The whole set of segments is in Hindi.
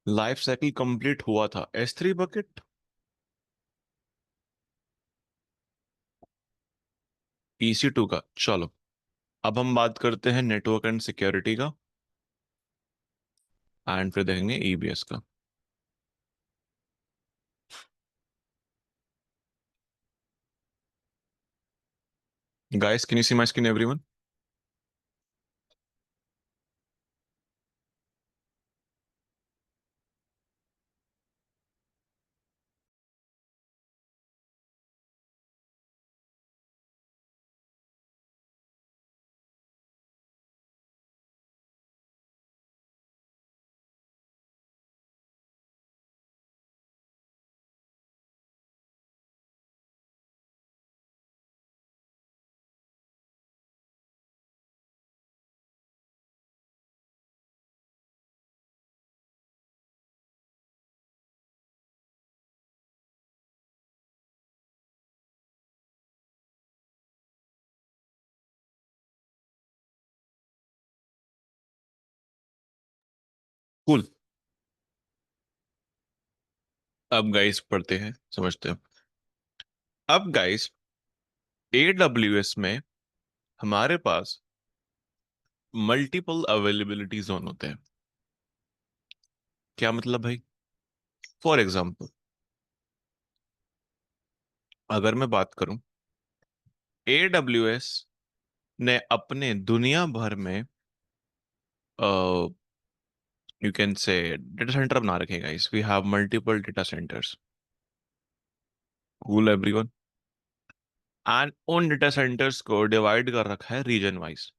लाइफ साइकिल कंप्लीट हुआ था S3 बकेट। EC2 का, चलो। अब हम बात करते हैं नेटवर्क एंड सिक्योरिटी का, एंड फिर देखेंगे EBS का। Guys, can you see my screen everyone? Cool. अब गाइस पढ़ते हैं, समझते हैं। अब गाइस, AWS में हमारे पास मल्टीपल अवेलेबिलिटी जोन होते हैं। क्या मतलब भाई? फॉर एग्जाम्पल, अगर मैं बात करूं, AWS ने अपने दुनिया भर में you can say data centre बना रखे हैं guys. We have multiple data centres. Cool everyone. And उन डेटा सेंटर्स को डिवाइड कर रखा है रीजन वाइज।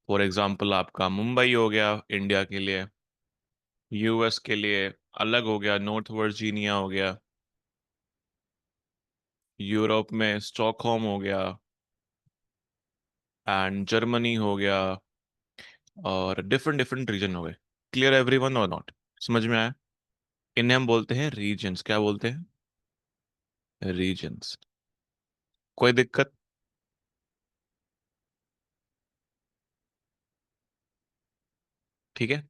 फॉर एग्जांपल, आपका मुंबई हो गया इंडिया के लिए, US के लिए अलग हो गया, नॉर्थ वर्जीनिया हो गया, यूरोप में स्टॉकहोम हो गया, एंड जर्मनी हो गया, और डिफरेंट डिफरेंट रीजन हो गए। क्लियर एवरीवन और नॉट? समझ में आया? इन्हें हम बोलते हैं रीजन्स। क्या बोलते हैं? रीजन्स। कोई दिक्कत? ठीक है।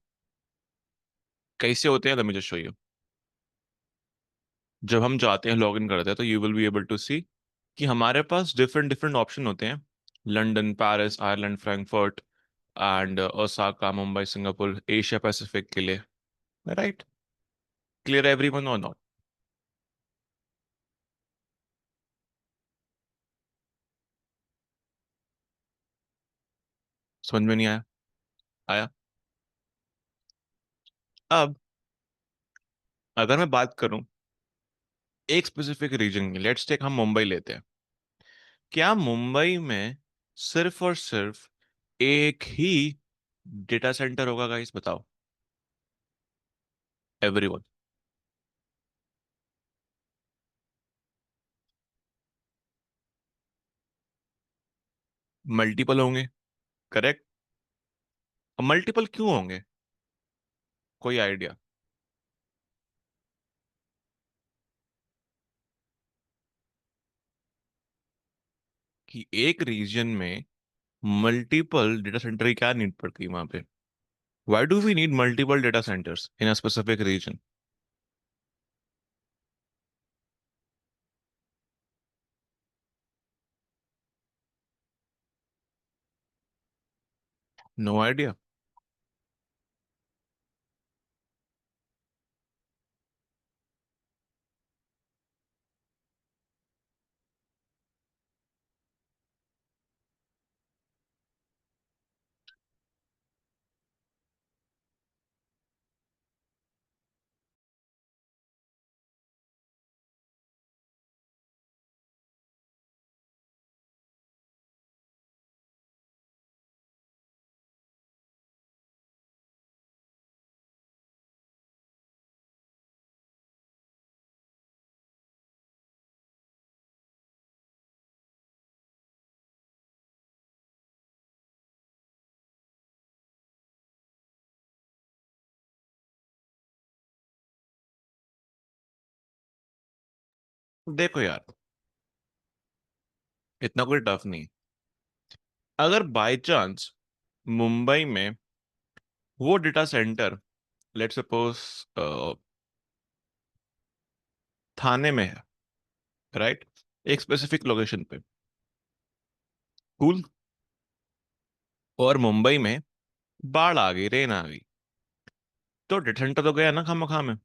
कैसे होते हैं, let me just show you. जब हम जाते हैं, लॉग इन करते हैं, तो you will be able to see कि हमारे पास डिफरेंट डिफरेंट ऑप्शन होते हैं। London, Paris, Ireland, Frankfurt, and Osaka, Mumbai, Singapore, Asia Pacific के लिए। राइट? क्लियर एवरीवन और नॉट? समझ में नहीं आया? आया? अब अगर मैं बात करूं एक स्पेसिफिक रीजन की, लेट्स टेक, हम मुंबई लेते हैं। क्या मुंबई में सिर्फ और सिर्फ एक ही डेटा सेंटर होगा गाइस? बताओ एवरीवन। मल्टीपल होंगे। करेक्ट। मल्टीपल क्यों होंगे? कोई आइडिया? कि एक रीजन में मल्टीपल डेटा सेंटर की क्या नीड पड़ती है वहां पे? Why do we need multiple data centres in a specific region? No idea. देखो यार, इतना कोई टफ नहीं। अगर बाय चांस मुंबई में वो डेटा सेंटर लेट्स सपोज थाने में है, राइट, एक स्पेसिफिक लोकेशन पे, कूल। और मुंबई में बाढ़ आ गई, रेन आ गई, तो डेटा सेंटर तो गया ना खामखा में।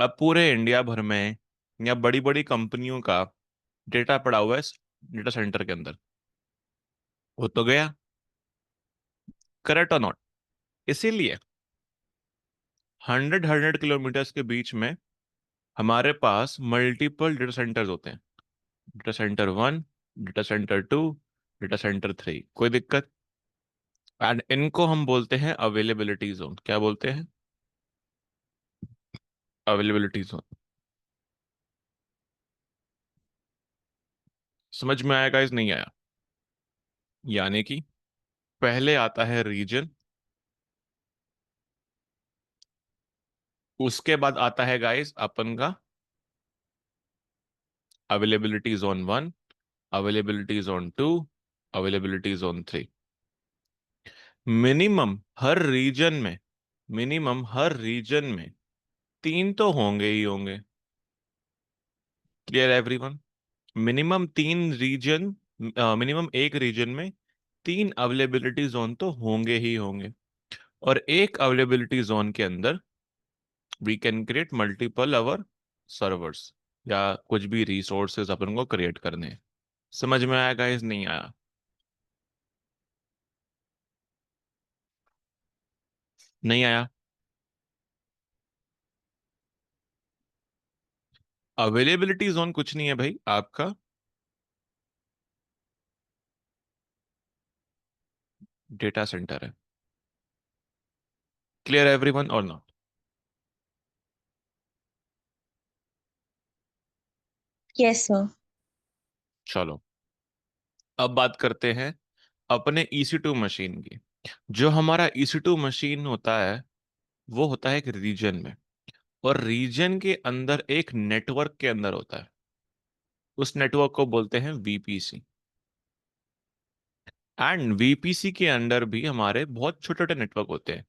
अब पूरे इंडिया भर में या बड़ी बड़ी कंपनियों का डेटा पड़ा हुआ है डेटा सेंटर के अंदर, वो तो गया। करेक्ट और नॉट? इसीलिए 100 के बीच में हमारे पास मल्टीपल डेटा सेंटर्स होते हैं। Data centre one, data centre two, data centre three, कोई दिक्कत? एंड इनको हम बोलते हैं अवेलेबिलिटी जोन। क्या बोलते हैं? Availability zone. समझ में आया गाइस? नहीं आया? यानी कि पहले आता है रीजन, उसके बाद आता है गाइस अपन का availability zone one, availability zone two, availability zone three. Minimum हर रीजन में, मिनिमम हर रीजन में तीन तो होंगे ही होंगे। Clear everyone? मिनिमम तीन रीजन, मिनिमम एक रीजन में तीन अवेलेबिलिटी जोन तो होंगे ही होंगे। और एक अवेलेबिलिटी जोन के अंदर we can create multiple our servers, या कुछ भी रिसोर्सेज अपन को क्रिएट करने हैं। समझ में आया गाइस? नहीं आया? नहीं आया? अवेलेबिलिटी जोन कुछ नहीं है भाई आपका, डेटा सेंटर है। क्लियर एवरीवन और नॉट? Yes sir. चलो, अब बात करते हैं अपने EC2 मशीन की। जो हमारा EC2 मशीन होता है वो होता है एक रीजन में, और रीजन के अंदर एक नेटवर्क के अंदर होता है। उस नेटवर्क को बोलते हैं VPC। एंड VPC के अंदर भी हमारे बहुत छोटे छोटे नेटवर्क होते हैं।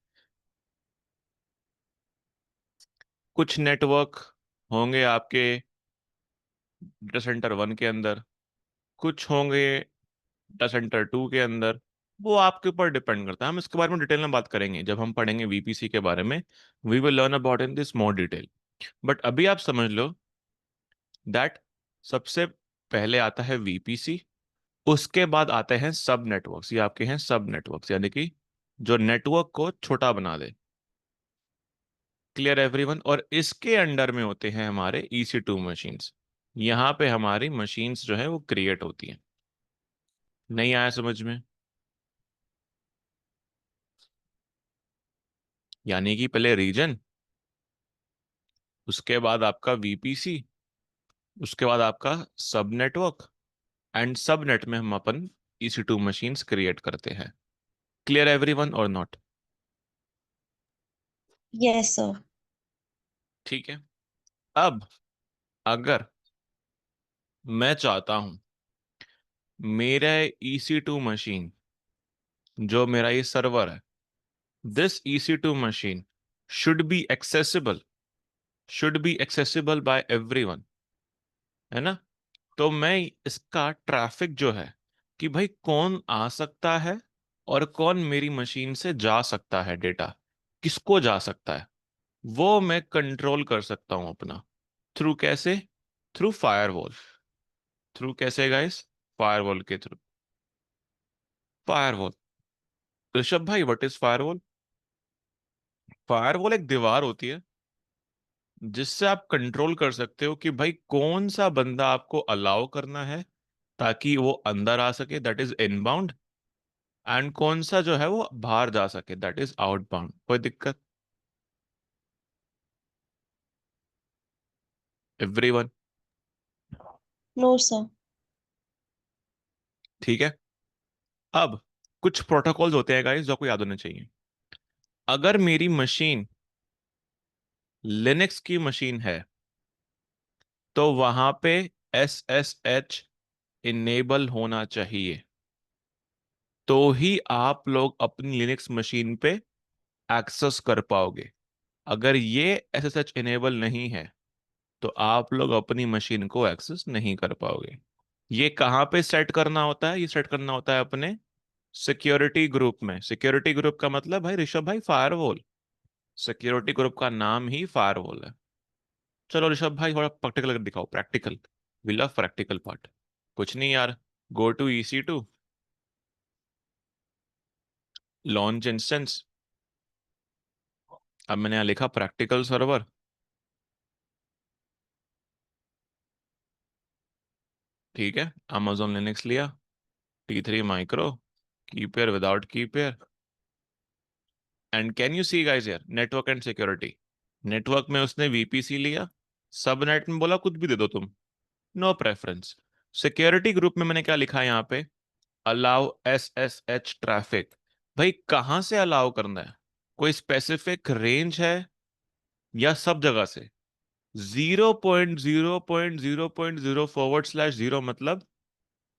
कुछ नेटवर्क होंगे आपके डेटा सेंटर वन के अंदर, कुछ होंगे डेटा सेंटर टू के अंदर। वो आपके ऊपर डिपेंड करता है। हम इसके बारे में डिटेल में बात करेंगे जब हम पढ़ेंगे VPC के बारे में। We will learn about in this more detail. But अभी आप समझ लो दैट सबसे पहले आता है VPC, उसके बाद आते हैं सब नेटवर्क्स। ये आपके हैं सब नेटवर्क्स, यानी कि जो नेटवर्क को छोटा बना दे। Clear everyone? और इसके अंडर में होते हैं हमारे EC2 मशीन्स। यहाँ पे हमारी मशीन्स जो है वो क्रिएट होती हैं। नहीं आया समझ में? यानी कि पहले रीजन, उसके बाद आपका VPC, उसके बाद आपका सब नेटवर्क, एंड सब नेट में हम अपन EC2 मशीन्स क्रिएट करते हैं। क्लियर एवरीवन और नॉट? Yes sir. ठीक है। अब अगर मैं चाहता हूं मेरा EC2 मशीन, जो मेरा ये सर्वर है, this EC2 machine should be accessible, should be accessible by everyone, है ना? तो मैं इसका ट्रैफिक जो है कि भाई कौन आ सकता है और कौन मेरी मशीन से जा सकता है, डेटा किसको जा सकता है, वो मैं कंट्रोल कर सकता हूं अपना। थ्रू कैसे? Through firewall. थ्रू कैसे गाइस? फायरवॉल के थ्रू। फायरवॉल। ऋषभ भाई, व्हाट इज फायरवॉल? फायरवॉल एक दीवार होती है जिससे आप कंट्रोल कर सकते हो कि भाई कौन सा बंदा आपको अलाउ करना है ताकि वो अंदर आ सके, दैट इज इनबाउंड, एंड कौन सा जो है वो बाहर जा सके, दैट इज आउटबाउंड। कोई दिक्कत? एवरीवन? No sir. ठीक है। अब कुछ प्रोटोकॉल्स होते हैं गाइस जो आपको याद होने चाहिए। अगर मेरी मशीन लिनक्स की मशीन है तो वहां पे SSH इनेबल होना चाहिए, तो ही आप लोग अपनी लिनक्स मशीन पे एक्सेस कर पाओगे। अगर ये SSH इनेबल नहीं है तो आप लोग अपनी मशीन को एक्सेस नहीं कर पाओगे। ये कहाँ पे सेट करना होता है? ये सेट करना होता है अपने सिक्योरिटी ग्रुप में। सिक्योरिटी ग्रुप का मतलब भाई ऋषभ भाई फायरवॉल। सिक्योरिटी ग्रुप का नाम ही फायरवॉल है। चलो ऋषभ भाई थोड़ा प्रैक्टिकल दिखाओ, practical. We love practical part. कुछ नहीं यार, go to EC2, launch instance. अब मैंने यहाँ लिखा प्रैक्टिकल सर्वर। ठीक है, amazon लिनक्स लिया, T3 micro, key pair without key pair. And can you see guys यार, नेटवर्क एंड सिक्योरिटी। नेटवर्क में उसने VPC लिया, सबनेट में बोला कुछ भी दे दो तुम, नो प्रेफरेंस। सिक्योरिटी ग्रुप में मैंने क्या लिखा है यहाँ पे? Allow SSH traffic. भाई कहाँ से अलाउ करना है? कोई स्पेसिफिक रेंज है या सब जगह से? 0.0.0.0 मतलब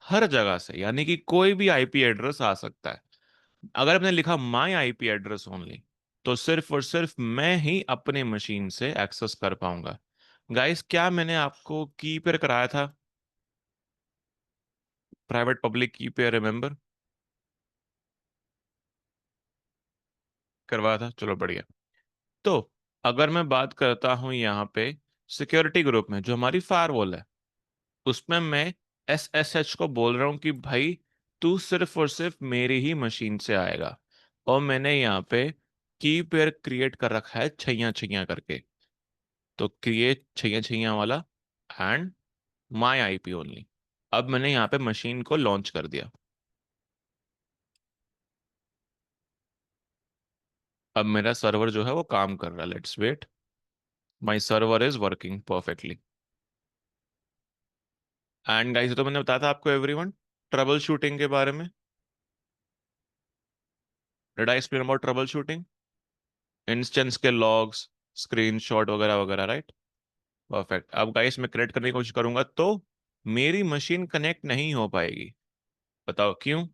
हर जगह से, यानी कि कोई भी IP एड्रेस आ सकता है। अगर आपने लिखा माई IP एड्रेस ओनली, तो सिर्फ और सिर्फ मैं ही अपने मशीन से एक्सेस कर पाऊंगा। गाइस क्या मैंने आपको की पेयर कराया था? प्राइवेट पब्लिक की पेयर, रिमेंबर? करवाया था, चलो बढ़िया। तो अगर मैं बात करता हूं यहाँ पे सिक्योरिटी ग्रुप में जो हमारी फायरवॉल है, उसमें मैं SSH को बोल रहा हूँ कि भाई तू सिर्फ और सिर्फ मेरी ही मशीन से आएगा। और मैंने यहाँ पे की पेयर क्रिएट कर रखा है छैया छैया करके। तो क्रिएट छैया छैया वाला एंड माई IP ओनली। अब मैंने यहाँ पे मशीन को लॉन्च कर दिया। अब मेरा सर्वर जो है वो काम कर रहा है, let's wait. My server is working perfectly. And guys तो मैंने बताया था आपको एवरीवन, ट्रबल शूटिंग के बारे में। Did I explain about trouble shooting? Instance के लॉग्स, स्क्रीनशॉट वगैरह वगैरह, राइट? परफेक्ट। अब गाइस मैं कनेक्ट करने की कोशिश करूंगा तो मेरी मशीन कनेक्ट नहीं हो पाएगी। बताओ क्यों?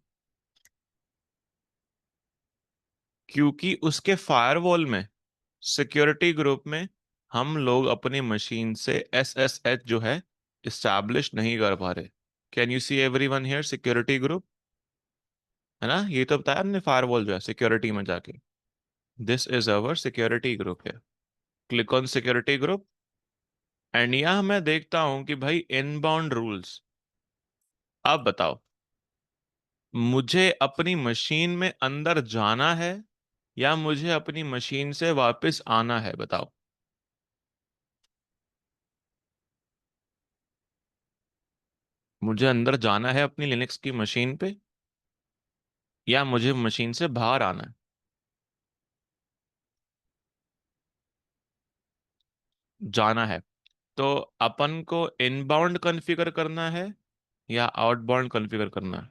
क्योंकि उसके फायरवॉल में, सिक्योरिटी ग्रुप में, हम लोग अपनी मशीन से SSH जो है इस्टेब्लिश नहीं कर पा रहे। Can you see everyone here security group? है ना, ये तो बताया हमने, फायरवॉल जो है सिक्योरिटी में जाके। This is our security group है। Click on security group and यहाँ मैं देखता हूं कि भाई इनबाउंड रूल्स। अब बताओ, मुझे अपनी मशीन में अंदर जाना है या मुझे अपनी मशीन से वापस आना है? बताओ। मुझे अंदर जाना है अपनी लिनक्स की मशीन पे या मुझे मशीन से बाहर आना है? जाना है। तो अपन को इनबाउंड कॉन्फ़िगर करना है या आउटबाउंड कॉन्फ़िगर करना है?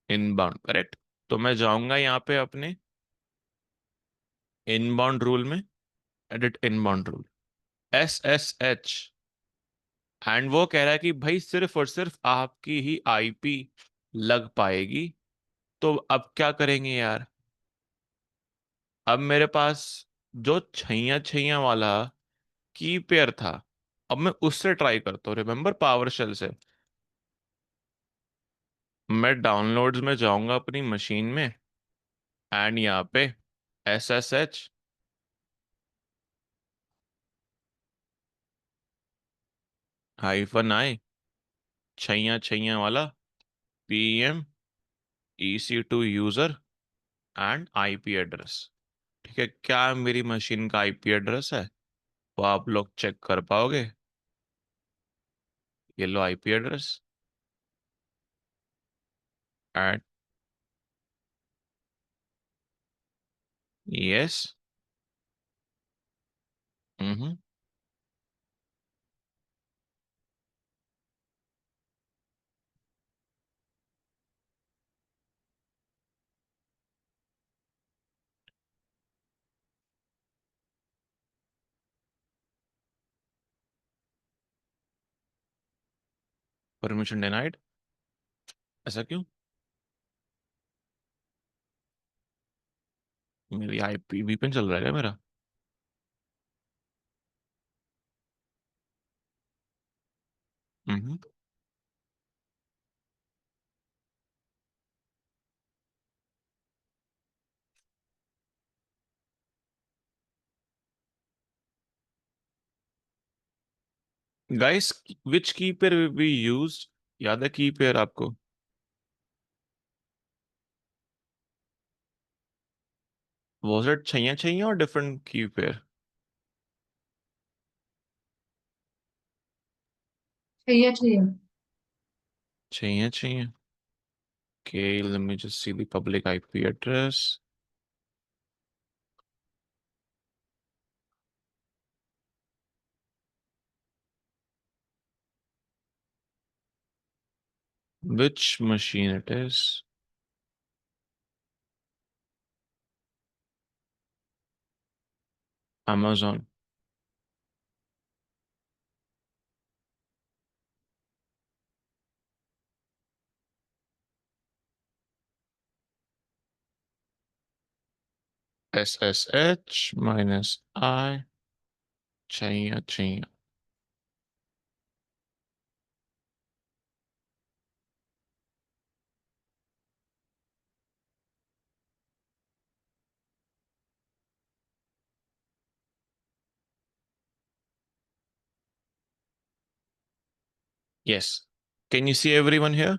Inbound, correct. तो मैं जाऊंगा यहाँ पे अपने इनबाउंड रूल में, edit inbound rule, SSH। And वो कह रहा है कि भाई सिर्फ और सिर्फ आपकी ही IP लग पाएगी। तो अब क्या करेंगे यार? अब मेरे पास जो छैया छैया वाला की पेयर था, अब मैं उससे ट्राई करता हूँ, रिमेम्बर पावर शेल से। मैं डाउनलोड्स में जाऊंगा अपनी मशीन में एंड यहाँ पे SSH -I छैया छैया वाला PM EC2 user and IP address. ठीक है, क्या मेरी मशीन का IP एड्रेस है? वो आप लोग चेक कर पाओगे? ये लो IP address and yes. Hmm. Permission denied. ऐसा क्यों? मेरी आईपी वीपीएन चल रहा है क्या मेरा? हम्म। गाइस, विच की पेयर वी यूज? याद है की पेयर आपको? वाज इट छैया छैया और डिफरेंट की पेयर? चाहिए चाहिए। Chaiyya Chaiyya. Okay, let me just see the public IP address. Which machine it is? Amazon. SSH minus I. China, China. Yes. Can you see everyone here?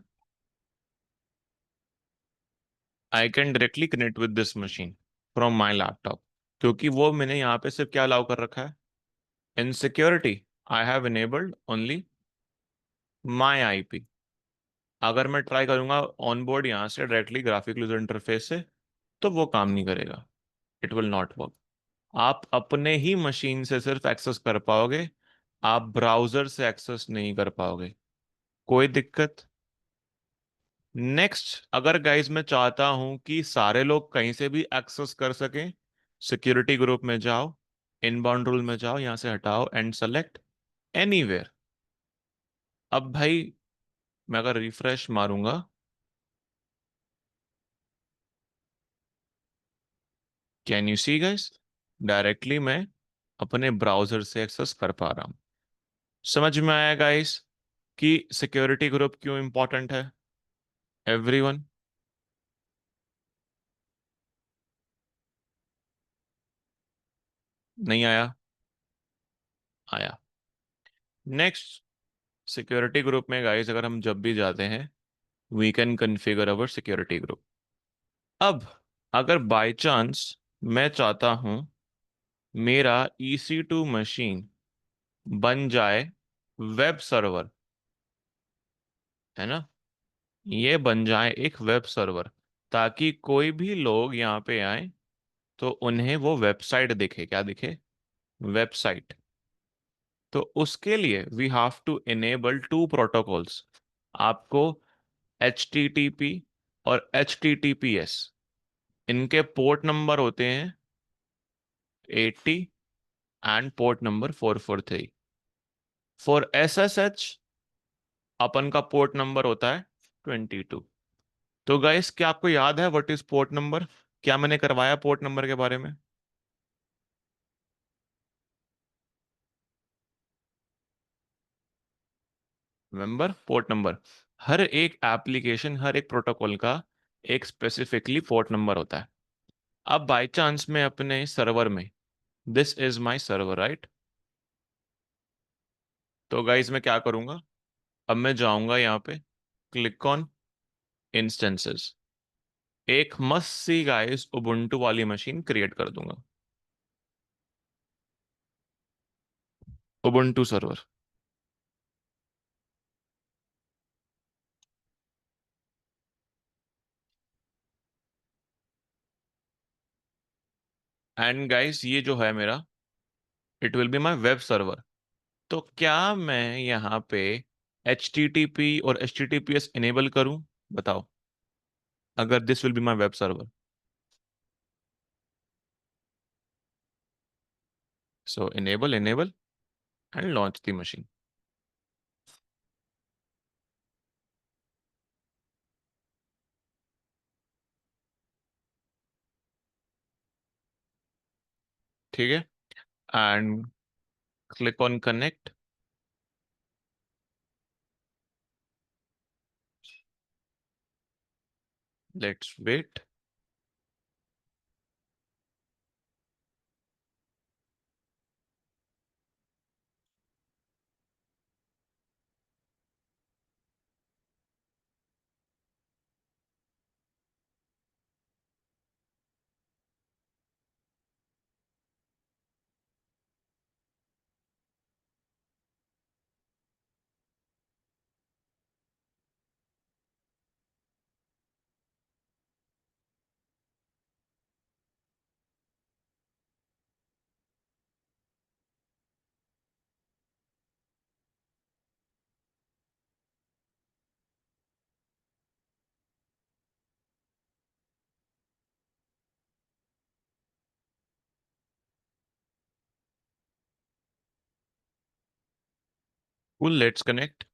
I can directly connect with this machine from my laptop. क्योंकि वो मैंने यहाँ पे सिर्फ क्या अलाउ कर रखा है? In security, I have enabled only my IP. अगर मैं ट्राई करूंगा ऑन बोर्ड यहाँ से डायरेक्टली ग्राफिक यूजर इंटरफेस से, तो वो काम नहीं करेगा। It will not work. आप अपने ही मशीन से सिर्फ एक्सेस कर पाओगे, आप ब्राउजर से एक्सेस नहीं कर पाओगे। कोई दिक्कत? नेक्स्ट, अगर गाइज मैं चाहता हूं कि सारे लोग कहीं से भी एक्सेस कर सकें, सिक्योरिटी ग्रुप में जाओ, इनबाउंड रूल में जाओ, यहां से हटाओ एंड सेलेक्ट एनीवेयर। अब भाई मैं अगर रिफ्रेश मारूंगा, can you see guys? Directly मैं अपने ब्राउजर से एक्सेस कर पा रहा हूं। समझ में आया गाइस कि सिक्योरिटी ग्रुप क्यों इंपॉर्टेंट है? एवरीवन? नहीं आया? आया। नेक्स्ट, सिक्योरिटी ग्रुप में गाइस अगर हम जब भी जाते हैं, we can configure our security group. अब अगर बाय चांस मैं चाहता हूं मेरा EC2 मशीन बन जाए वेब सर्वर, है ना, ये बन जाए एक वेब सर्वर, ताकि कोई भी लोग यहाँ पे आए तो उन्हें वो वेबसाइट दिखे। क्या दिखे? वेबसाइट। तो उसके लिए we have to enable two protocols. आपको HTTP और HTTPS, इनके पोर्ट नंबर होते हैं 80 and port number 443। For SSH अपन का पोर्ट नंबर होता है 22। तो गाइस, क्या आपको याद है व्हाट इज पोर्ट नंबर? क्या मैंने करवाया पोर्ट नंबर के बारे में? Remember port number? हर एक एप्लीकेशन, हर एक प्रोटोकॉल का एक स्पेसिफिकली पोर्ट नंबर होता है। अब बाय चांस मैं अपने सर्वर में, this is my server right, तो गाइस मैं क्या करूंगा? अब मैं जाऊंगा यहाँ पे, क्लिक ऑन इंस्टेंसेस, एक मस्त सी गाइस उबुंटू वाली मशीन क्रिएट कर दूंगा, उबुंटू सर्वर। एंड गाइस ये जो है मेरा, it will be my web server. तो क्या मैं यहाँ पे HTTP और HTTPS इनेबल करूं? बताओ, अगर this will be my web server. So enable, enable and launch the machine. ठीक है, and click on connect. Let's wait. Cool, let's connect.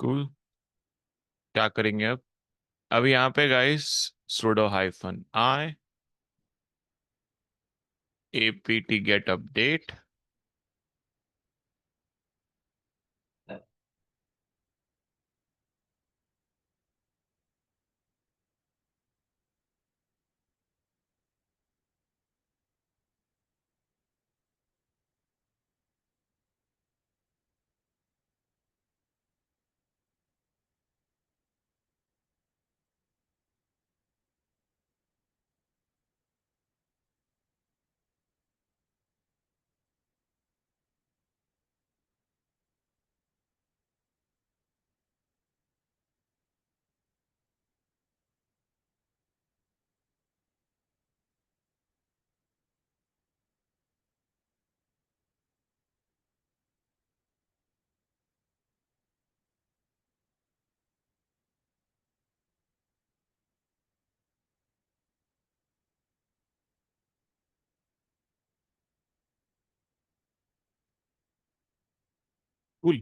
Cool, क्या करेंगे अब? अब यहाँ पे guys sudo hyphen I apt get update। कूल,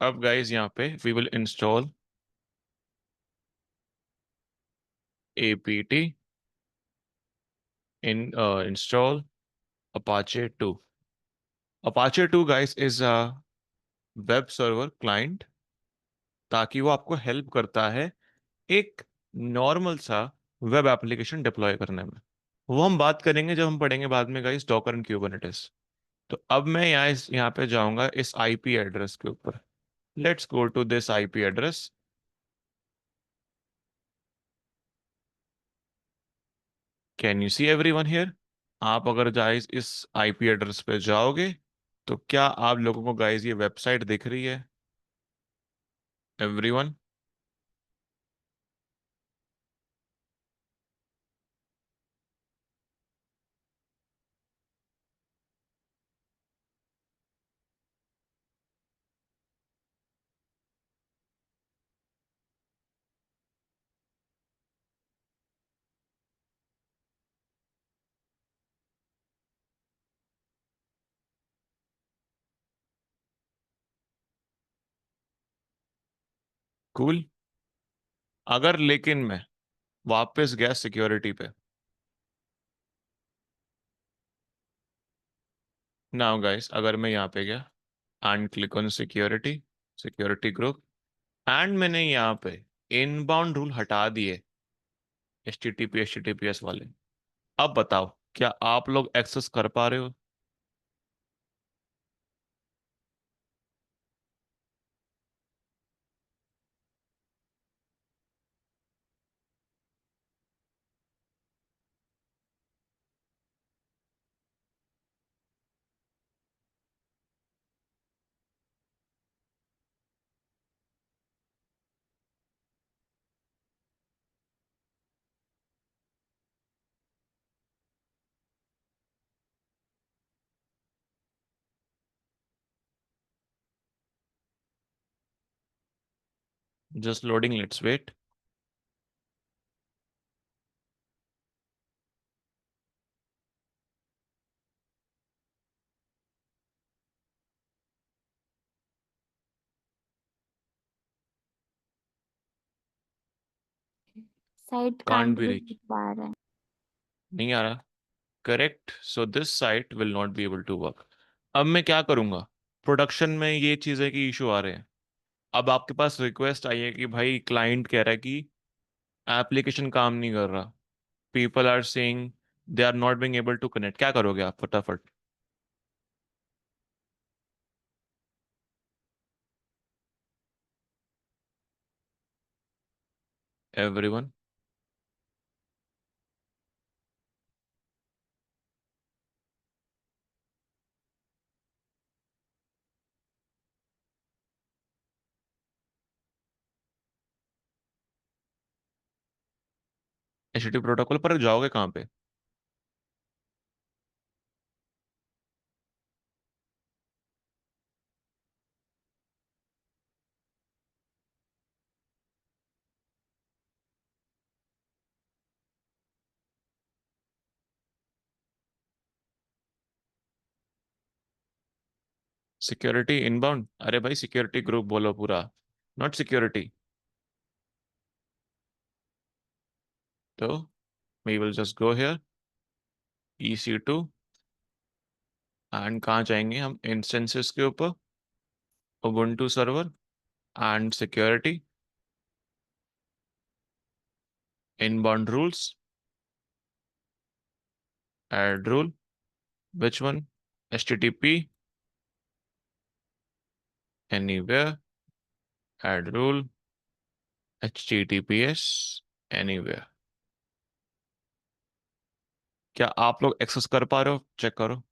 अब गाइस यहाँ पे we will install apt in install apache 2। apache 2 guys is a web server client, ताकि वो आपको हेल्प करता है एक नॉर्मल सा वेब एप्लीकेशन डिप्लॉय करने में। वो हम बात करेंगे जब हम पढ़ेंगे बाद में गाइस डॉकर एंड क्यूबरनेटिस। तो अब मैं यहाँ पे जाऊंगा इस आईपी एड्रेस के ऊपर। Let's go to this IP address. Can you see everyone here? आप अगर गाइस इस आईपी एड्रेस पे जाओगे तो क्या आप लोगों को गाइस ये वेबसाइट दिख रही है? एवरीवन? कूल। अगर लेकिन मैं वापस गया सिक्योरिटी पे, नाउ गाइस अगर मैं यहाँ पे गया and click on security, security group, and मैंने यहाँ पे इनबाउंड रूल हटा दिए, H T T P S वाले। अब बताओ क्या आप लोग एक्सेस कर पा रहे हो? Just loading, let's wait. Site can't can't be भी रीच, लिख पा रहे हैं। नहीं आ रहा। Correct, so this site will not be able to work. अब मैं क्या करूंगा? प्रोडक्शन में ये चीज़ है कि इशू आ रहे हैं। अब आपके पास रिक्वेस्ट आई है कि भाई क्लाइंट कह रहा है कि एप्लीकेशन काम नहीं कर रहा, people are saying they are not being able to connect. क्या करोगे आप फटाफट? एवरीवन। एचटीटीपी प्रोटोकॉल पर जाओगे कहाँ पे? सिक्योरिटी इनबाउंड, अरे भाई सिक्योरिटी ग्रुप बोलो पूरा, नॉट सिक्योरिटी। तो we will just go here, EC2, and कहाँ जाएंगे हम? इंस्टेंसेस के ऊपर, Ubuntu server, and security, inbound rules, add rule, which one? HTTP anywhere, add rule, HTTPS anywhere। क्या आप लोग एक्सेस कर पा रहे हो? चेक करो।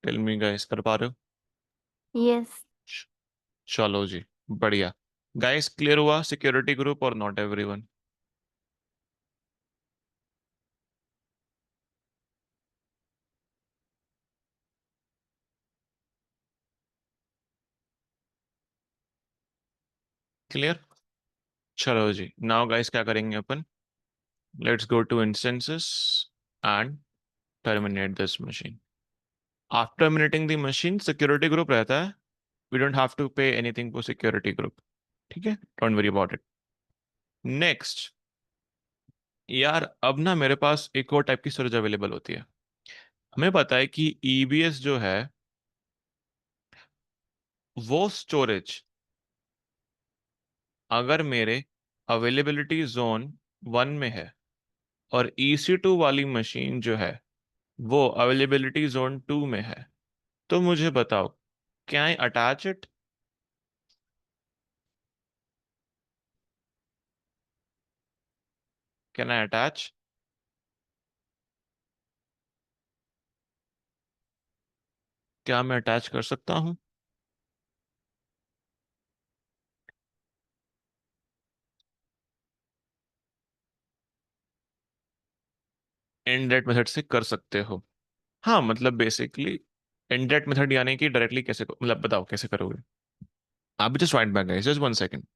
टेल मी गाइस, कर पा रहे हो? यस। च- चलो जी, बढ़िया। गाइस क्लियर हुआ सिक्योरिटी ग्रुप और नॉट एवरीवन? क्लियर। चलो जी, नाउ गाइस क्या करेंगे अपन? Let's go to instances and terminate this machine. After terminating the machine, security group रहता है, we don't have to pay anything for security group. ठीक है, don't worry about it. Next, यार अब ना मेरे पास एक और टाइप की स्टोरेज अवेलेबल होती है। हमें पता है कि EBS जो है वो स्टोरेज अगर मेरे अवेलेबिलिटी जोन 1 में है, और EC2 वाली मशीन जो है वो अवेलेबिलिटी जोन 2 में है, तो मुझे बताओ, क्या आई attach it? Can I attach? क्या मैं अटैच कर सकता हूँ? इनडायरेक्ट मेथड से कर सकते हो। हाँ मतलब बेसिकली इनडायरेक्ट मेथड यानी कि डायरेक्टली कैसे मतलब बताओ कैसे करोगे? आप just right back guys, just 1 second.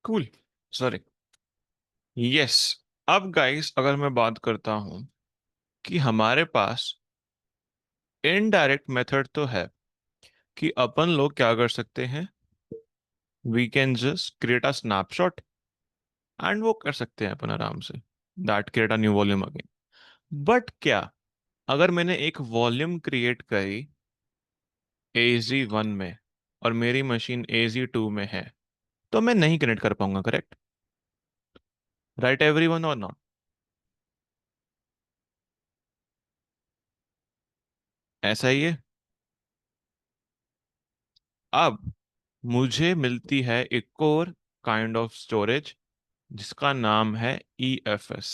Cool. Sorry. Yes. अब गाइस अगर मैं बात करता हूं कि हमारे पास इनडायरेक्ट मेथड तो है कि अपन लोग क्या कर सकते हैं, we can just create a snapshot and वो कर सकते हैं अपन आराम से, that create a new volume again. But क्या अगर मैंने एक वॉल्यूम क्रिएट करी AZ1 में और मेरी मशीन AZ2 में है, तो मैं नहीं कनेक्ट कर पाऊंगा, करेक्ट? राइट एवरीवन और नॉट? ऐसा ही है। अब मुझे मिलती है एक और काइंड ऑफ स्टोरेज जिसका नाम है EFS।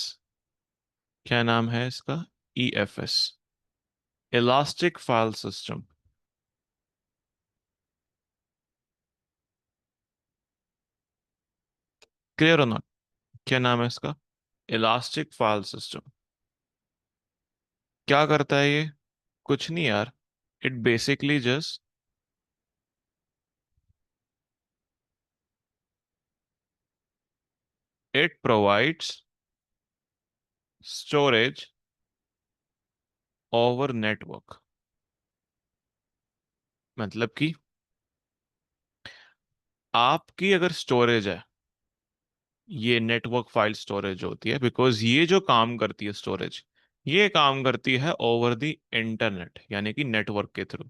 क्या नाम है इसका? EFS, elastic file system. Clear और नॉट? क्या नाम है इसका? Elastic file system. क्या करता है ये? कुछ नहीं यार, it basically just it provides storage over network. मतलब कि आपकी अगर स्टोरेज है, ये नेटवर्क फाइल स्टोरेज होती है, बिकॉज ये जो काम करती है स्टोरेज, ये काम करती है ओवर द इंटरनेट, यानी कि नेटवर्क के थ्रू।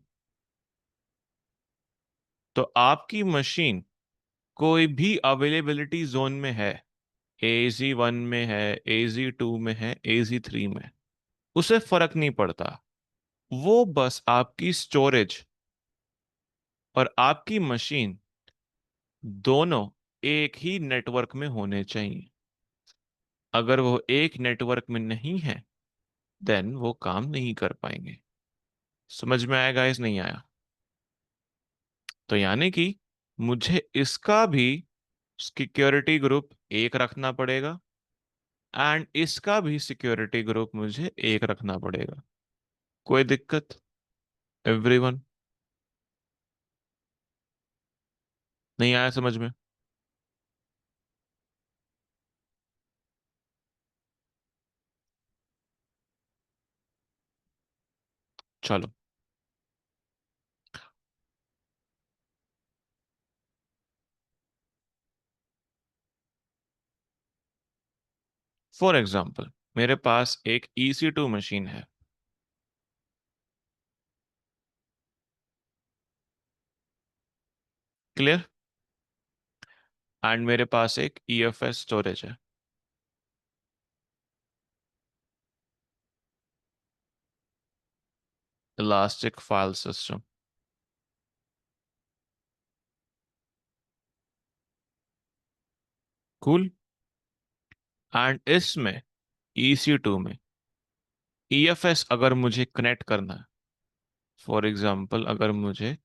तो आपकी मशीन कोई भी अवेलेबिलिटी जोन में है, AZ1 में है, AZ2 में है, AZ3 में, उसे फर्क नहीं पड़ता। वो बस आपकी स्टोरेज और आपकी मशीन दोनों एक ही नेटवर्क में होने चाहिए। अगर वो एक नेटवर्क में नहीं है, देन वो काम नहीं कर पाएंगे। समझ में आएगा इस नहीं आया? तो यानी कि मुझे इसका भी सिक्योरिटी ग्रुप एक रखना पड़ेगा एंड इसका भी सिक्योरिटी ग्रुप मुझे एक रखना पड़ेगा। कोई दिक्कत एवरीवन? नहीं आया समझ में? चलो। फॉर एग्जाम्पल मेरे पास एक EC2 मशीन है। क्लियर? एंड मेरे पास एक EFS स्टोरेज है, elastic file system. Cool. And इसमें EC2 में EFS अगर मुझे कनेक्ट करना है, फॉर एग्जाम्पल अगर मुझे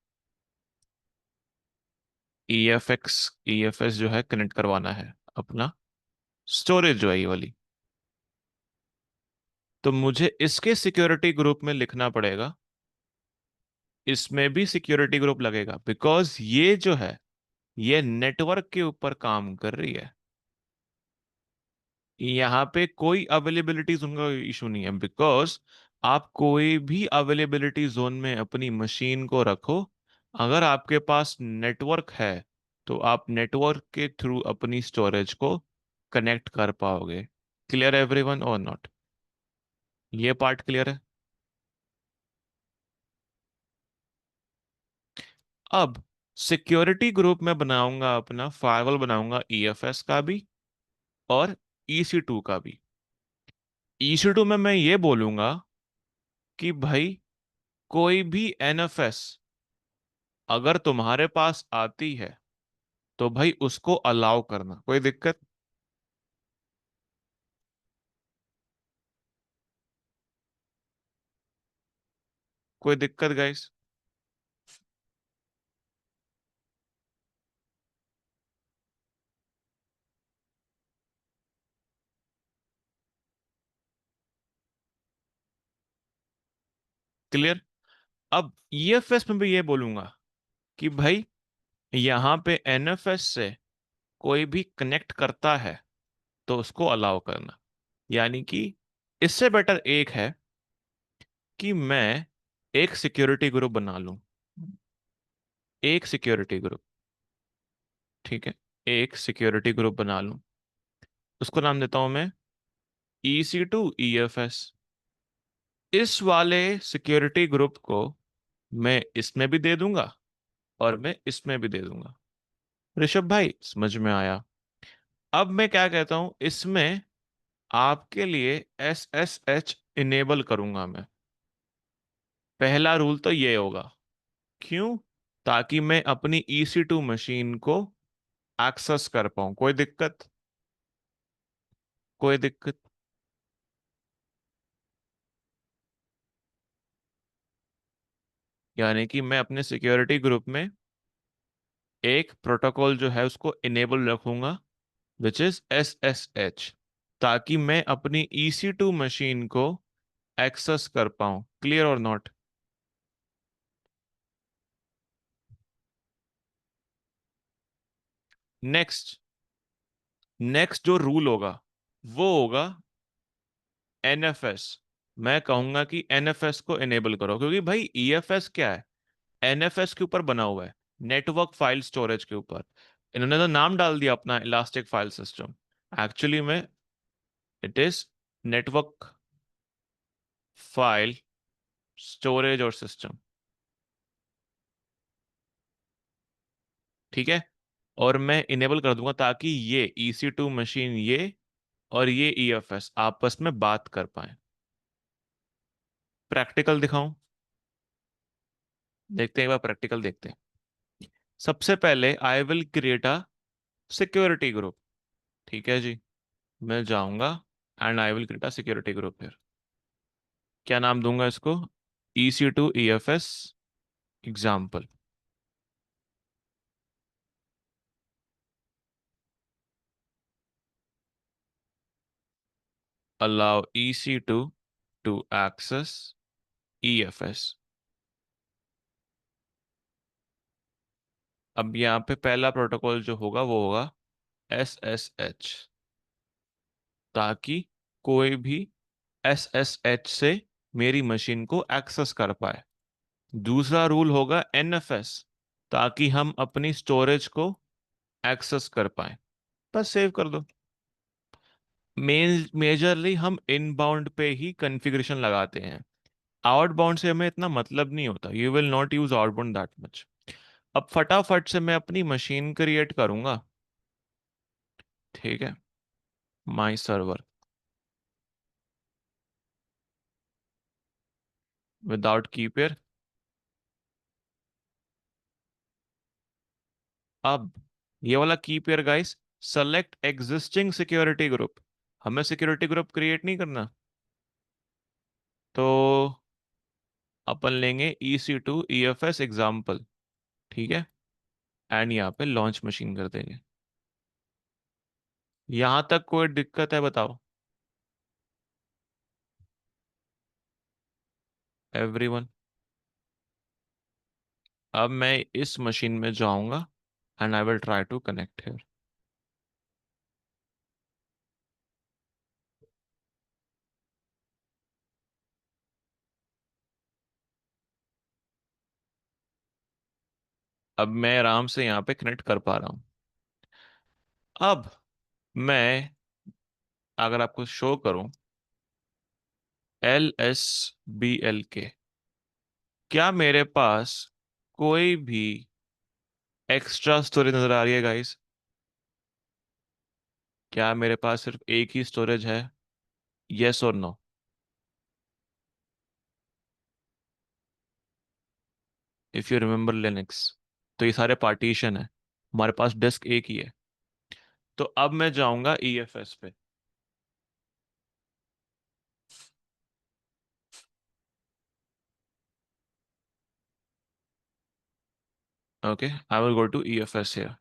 EFS जो है कनेक्ट करवाना है अपना स्टोरेज जो है ये वाली, तो मुझे इसके सिक्योरिटी ग्रुप में लिखना पड़ेगा, इसमें भी सिक्योरिटी ग्रुप लगेगा, बिकॉज ये जो है ये नेटवर्क के ऊपर काम कर रही है। यहाँ पे कोई अवेलेबिलिटी जोन का इशू नहीं है, बिकॉज आप कोई भी अवेलेबिलिटी जोन में अपनी मशीन को रखो, अगर आपके पास नेटवर्क है तो आप नेटवर्क के थ्रू अपनी स्टोरेज को कनेक्ट कर पाओगे। क्लियर एवरीवन और नॉट? ये पार्ट क्लियर है? अब सिक्योरिटी ग्रुप में बनाऊंगा अपना फायरवॉल, बनाऊंगा EFS का भी और EC2 का भी। EC2 में मैं ये बोलूंगा कि भाई कोई भी NFS अगर तुम्हारे पास आती है तो भाई उसको अलाउ करना, कोई दिक्कत? कोई दिक्कत गाइस? क्लियर? अब EFS में भी ये बोलूंगा कि भाई यहाँ पे NFS से कोई भी कनेक्ट करता है तो उसको अलाउ करना। यानी कि इससे बेटर एक है कि मैं एक सिक्योरिटी ग्रुप बना लूं। एक सिक्योरिटी ग्रुप, ठीक है, एक सिक्योरिटी ग्रुप बना लूं। उसको नाम देता हूं मैं EC2 EFS। इस वाले सिक्योरिटी ग्रुप को मैं इसमें भी दे दूंगा और मैं इसमें भी दे दूंगा। ऋषभ भाई समझ में आया? अब मैं क्या कहता हूं, इसमें आपके लिए SSH इनेबल करूंगा मैं। पहला रूल तो ये होगा। क्यों? ताकि मैं अपनी EC2 मशीन को एक्सेस कर पाऊं। कोई दिक्कत? कोई दिक्कत? यानी कि मैं अपने सिक्योरिटी ग्रुप में एक प्रोटोकॉल जो है उसको इनेबल रखूंगा, विच इज SSH, ताकि मैं अपनी EC2 मशीन को एक्सेस कर पाऊं। क्लियर और नॉट? नेक्स्ट, नेक्स्ट जो रूल होगा वो होगा NFS। मैं कहूंगा कि NFS को इनेबल करो, क्योंकि भाई EFS क्या है? NFS के ऊपर बना हुआ है, नेटवर्क फाइल स्टोरेज के ऊपर। इन्होंने तो नाम डाल दिया अपना इलास्टिक फाइल सिस्टम। एक्चुअली में it is network file storage और सिस्टम। ठीक है, और मैं इनेबल कर दूंगा ताकि ये EC2 मशीन ये और ये EFS आपस में बात कर पाए। प्रैक्टिकल दिखाऊं? देखते हैं, एक बार प्रैक्टिकल देखते हैं। सबसे पहले I will create a security group. ठीक है जी, मैं जाऊंगा and I will create a security group. फिर क्या नाम दूंगा इसको? EC2 EFS example. Allow EC2 to access EFS। अब यहाँ पे पहला प्रोटोकॉल जो होगा वो होगा SSH, ताकि कोई भी SSH से मेरी मशीन को एक्सेस कर पाए। दूसरा रूल होगा NFS, ताकि हम अपनी स्टोरेज को एक्सेस कर पाए। बस सेव कर दो। मेजरली हम इनबाउंड पे ही कॉन्फ़िगरेशन लगाते हैं, आउटबाउंड से हमें इतना मतलब नहीं होता। You will not use outbound that much. अब फटाफट से मैं अपनी मशीन क्रिएट करूंगा। ठीक है, माई सर्वर विदाउट की पेयर। अब ये वाला की pair guys, select existing security group. हमें सिक्योरिटी ग्रुप क्रिएट नहीं करना, तो अपन लेंगे EC2 EFS एग्जाम्पल। ठीक है, एंड यहाँ पे लॉन्च मशीन कर देंगे। यहां तक कोई दिक्कत है बताओ एवरीवन? अब मैं इस मशीन में जाऊंगा and I will try to connect here. अब मैं आराम से यहाँ पे कनेक्ट कर पा रहा हूँ। अब मैं अगर आपको शो करूं LSBLK, क्या मेरे पास कोई भी एक्स्ट्रा स्टोरेज नजर आ रही है गाइस? क्या मेरे पास सिर्फ एक ही स्टोरेज है? यस और no? If you remember Linux, तो ये सारे पार्टीशन है, हमारे पास डिस्क एक ही है। तो अब मैं जाऊंगा EFS पे। Okay, I will go to EFS here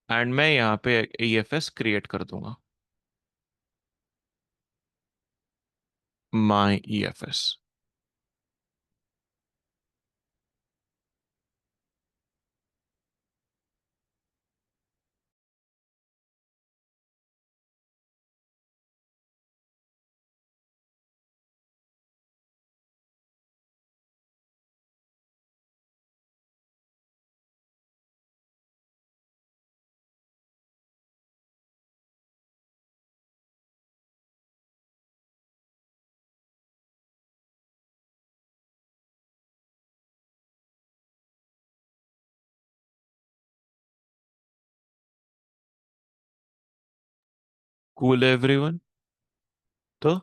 and मैं यहाँ पे EFS क्रिएट कर दूंगा, माई EFS। Cool everyone. तो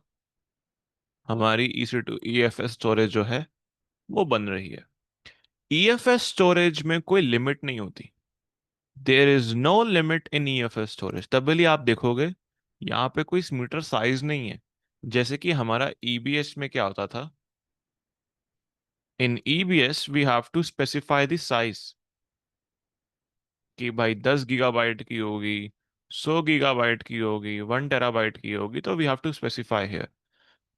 हमारी EC2 EFS स्टोरेज जो है वो बन रही है। EFS स्टोरेज में कोई लिमिट नहीं होती। There is no limit in EFS storage. तभी आप देखोगे यहाँ पे कोई मीटर साइज नहीं है। जैसे कि हमारा EBS में क्या होता था, in EBS we have to specify the size, कि भाई 10 GB की होगी, 100 GB की होगी, 1 TB की होगी, तो we have to specify here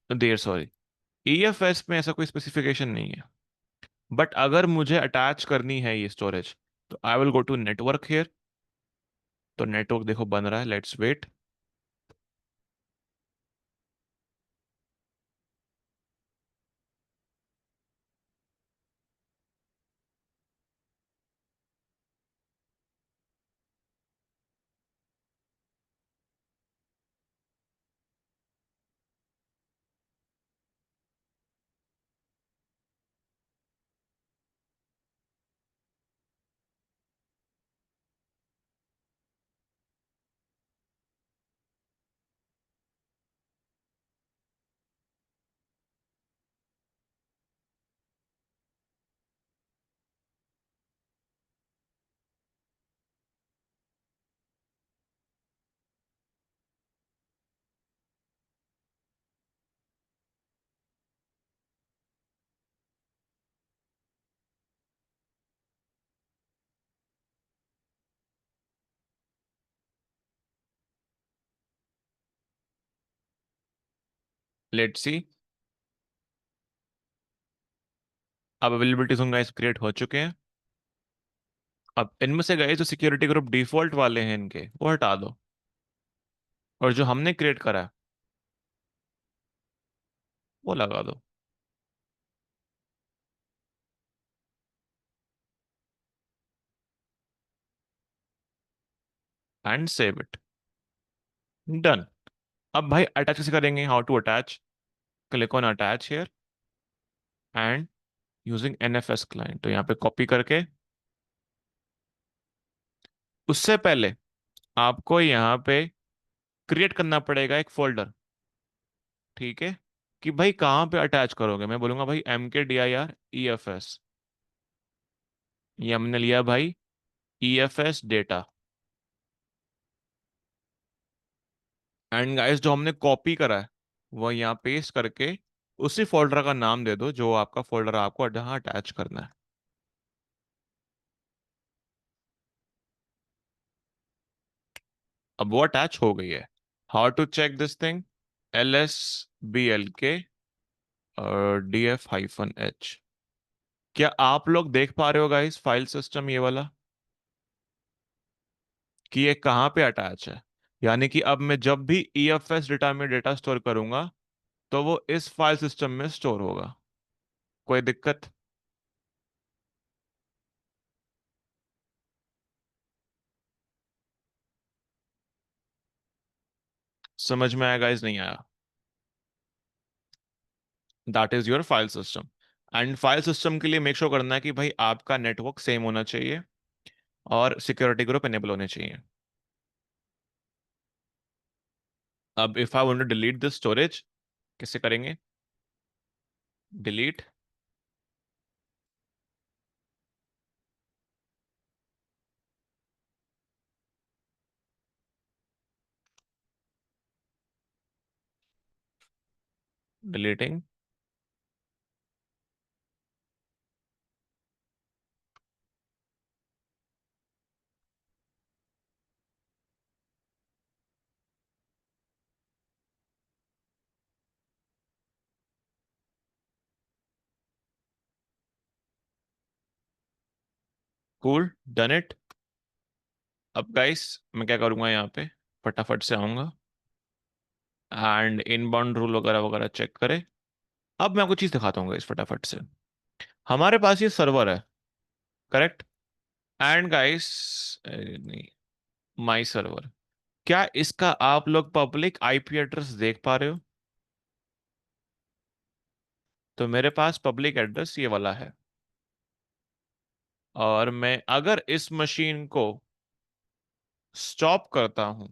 there, sorry. EFS में ऐसा कोई स्पेसिफिकेशन नहीं है। बट अगर मुझे अटैच करनी है ये स्टोरेज, तो I will go to network here. तो नेटवर्क देखो बन रहा है, लेट्स वेट। Let's see. अब अवेलेबिलिटी जोन गाइस क्रिएट हो चुके हैं। अब इनमें से गाइस जो सिक्योरिटी ग्रुप डिफॉल्ट वाले हैं इनके वो हटा दो, और जो हमने क्रिएट करा है वो लगा दो। And save it. डन। अब भाई अटैच कैसे करेंगे, how to attach. Click on attach here and using NFS client. तो यहाँ पे कॉपी करके, उससे पहले आपको यहाँ पे क्रिएट करना पड़ेगा एक फोल्डर। ठीक है, कि भाई कहाँ पे अटैच करोगे। मैं बोलूंगा भाई MKDIR EFS। ये हमने लिया भाई EFS डेटा। एंड गाइस जो हमने कॉपी करा है वो यहाँ पेस्ट करके उसी फोल्डर का नाम दे दो, जो आपका फोल्डर आपको जहाँ अटैच करना है। अब वो अटैच हो गई है। How to check this thing, LSBLK और DF-H। क्या आप लोग देख पा रहे हो गाइस फाइल सिस्टम ये वाला, कि ये कहाँ पे अटैच है। यानी कि अब मैं जब भी EFS डेटा में डेटा स्टोर करूंगा तो वो इस फाइल सिस्टम में स्टोर होगा। कोई दिक्कत। समझ में आया गाइस, नहीं आया। That is your file system. And file system के लिए मेक श्योर करना है कि भाई आपका नेटवर्क सेम होना चाहिए और सिक्योरिटी ग्रुप एनेबल होने चाहिए। अब if I want to delete this storage, कैसे करेंगे। Delete. Deleting. Cool, done it. अब गाइस मैं क्या करूंगा, यहाँ पे फटाफट से आऊंगा एंड इनबाउंड रूल वगैरह वगैरह चेक करें। अब मैं आपको चीज दिखाता हूँ इस फटाफट से। हमारे पास ये सर्वर है, करेक्ट। एंड गाइस, नहीं, माई सर्वर। क्या इसका आप लोग पब्लिक IP एड्रेस देख पा रहे हो। तो मेरे पास पब्लिक एड्रेस ये वाला है। और मैं अगर इस मशीन को स्टॉप करता हूं,